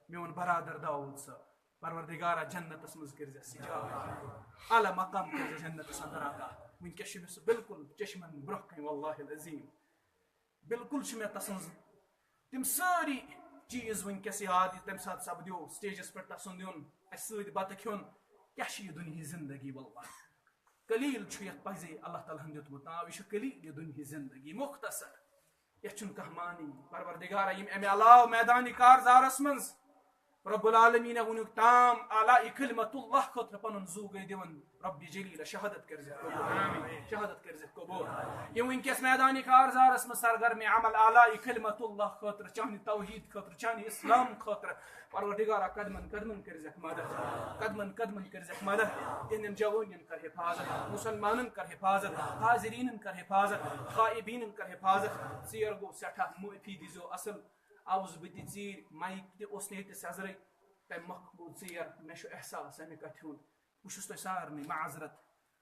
میون برادر داوود صٲب پروردگارا جنتس منٛز کٔرۍزٮ۪س سجاد اعلیٰ مقام کٔرۍزٮ۪س جنتس اندر عطا وٕنکٮ۪س چھُ مےٚ سُہ بالکل چشمن برونٛہہ کنہِ واللہ العظیٖم بالکل چھِ مےٚ تسٕنٛز تِم سٲری چیٖز وٕنکٮ۪س یاد یہِ تمہِ ساتہٕ سپدیو سٹیجس پٮ۪ٹھ تسُنٛد یُن اسہِ سۭتۍ بتہٕ کھیوٚن کیٛاہ چھِ یہِ دُنہِچ زندگی واللہ قلیٖل چھُ یتھ پزے اللہ تعالیٰ ہن دیُتمُت ناو یہِ چھُ قلیٖل یہِ دُنہِچ زندگی مختصر یتھ چھُنہٕ کانٛہہ معنی پروردگارا یِم امہِ علاوٕ میدانِ کارزارس منٛز رب العالمیٖنہ وُنیُک تام اعلیٰ کلمت اللہ خٲطرٕ پنُن زُو گٔے دِوان ربِ جلیٖلہ شہادت کٔرۍزٮ۪کھ قبوٗل شہادت کٔرۍزٮ۪کھ قبوٗل یِم وٕنکٮ۪س میدانِ کارزارس منٛز سرگرمِ عمل اعلیٰ کلمت اللہ خٲطرٕ چانہِ توحیٖد خٲطرٕ چانہِ اسلام خٲطرٕ پروردگارا قدمن قدمن کٔرۍزٮ۪کھ مدد قدمن قدمن کٔرۍزٮ۪کھ مدد تِہنٛدٮ۪ن جوٲنٮ۪ن کر حفاظت مُسلمانن کر حفاظت حاضریٖنن کر حفاظت غائبیٖنن کر حفاظت ژیر گوٚو سٮ۪ٹھاہ معٲفی دیٖزیو اصل آوُس بہٕ تہِ ژیٖرۍ مایِک تہِ اوس نہٕ ییٚتہِ سیٚزرٕے تمہِ مۄکھٕ گوٚو ژیر مےٚ چھُ احساس امہِ کتھِ ہُنٛد بہٕ چھُس تۄہہِ سارنٕے معذرت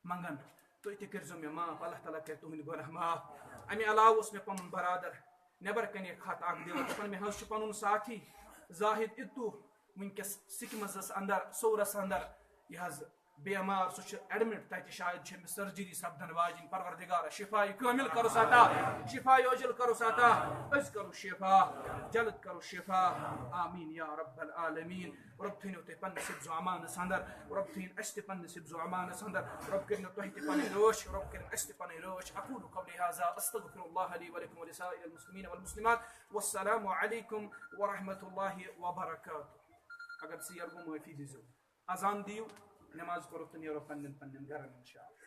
منگان تُہۍ تہِ کٔرۍزیو مےٚ معاف اللہ تعالیٰ کرِ تُہنٛدۍ گۄناہ معاف امہِ علاوٕ اوس مےٚ پنُن برادر نٮ۪بر کنے خط اکھ دِوان دپان مےٚ حظ چھُ پنُن ساتھی زاہد اِتوٗ وٕنکٮ۪س سِکمزس اندر سورس اندر یہِ حظ بٮ۪مار سُہ چھُ ایڈمِٹ تتہِ شاید چھِ أمِس سرجری سپدن واجِنۍ پروردگارا شفایہِ کٲمِل کروس عطا شفایہِ عاجل کروس عطا أسۍ کرو شفا جلد کرو شفا آمیٖن یا رب العالمیٖن رۄب تھٲینو تُہۍ پننِس حفظ و امانس اندر رۄب تھٲیِن اسہِ تہِ پننِس حفظ و امانس اندر رۄب کٔرِنو تۄہہِ تہِ پنٕنۍ رٲچھ رۄب کٔرِنۍ اسہِ تہِ پنٕنۍ رٲچھ اقول قولی هذا استغفر الله لي ولكم ولسائر المسلمين والمسلمات والسلام عليكم ورحمة الله وبركاته اگر ژیر گوٚو معٲفی دیٖزیو اذان دِیِو نٮ۪ماز پٔرِو تہٕ نیرو پننٮ۪ن پننٮ۪ن گرن انشاءاللہ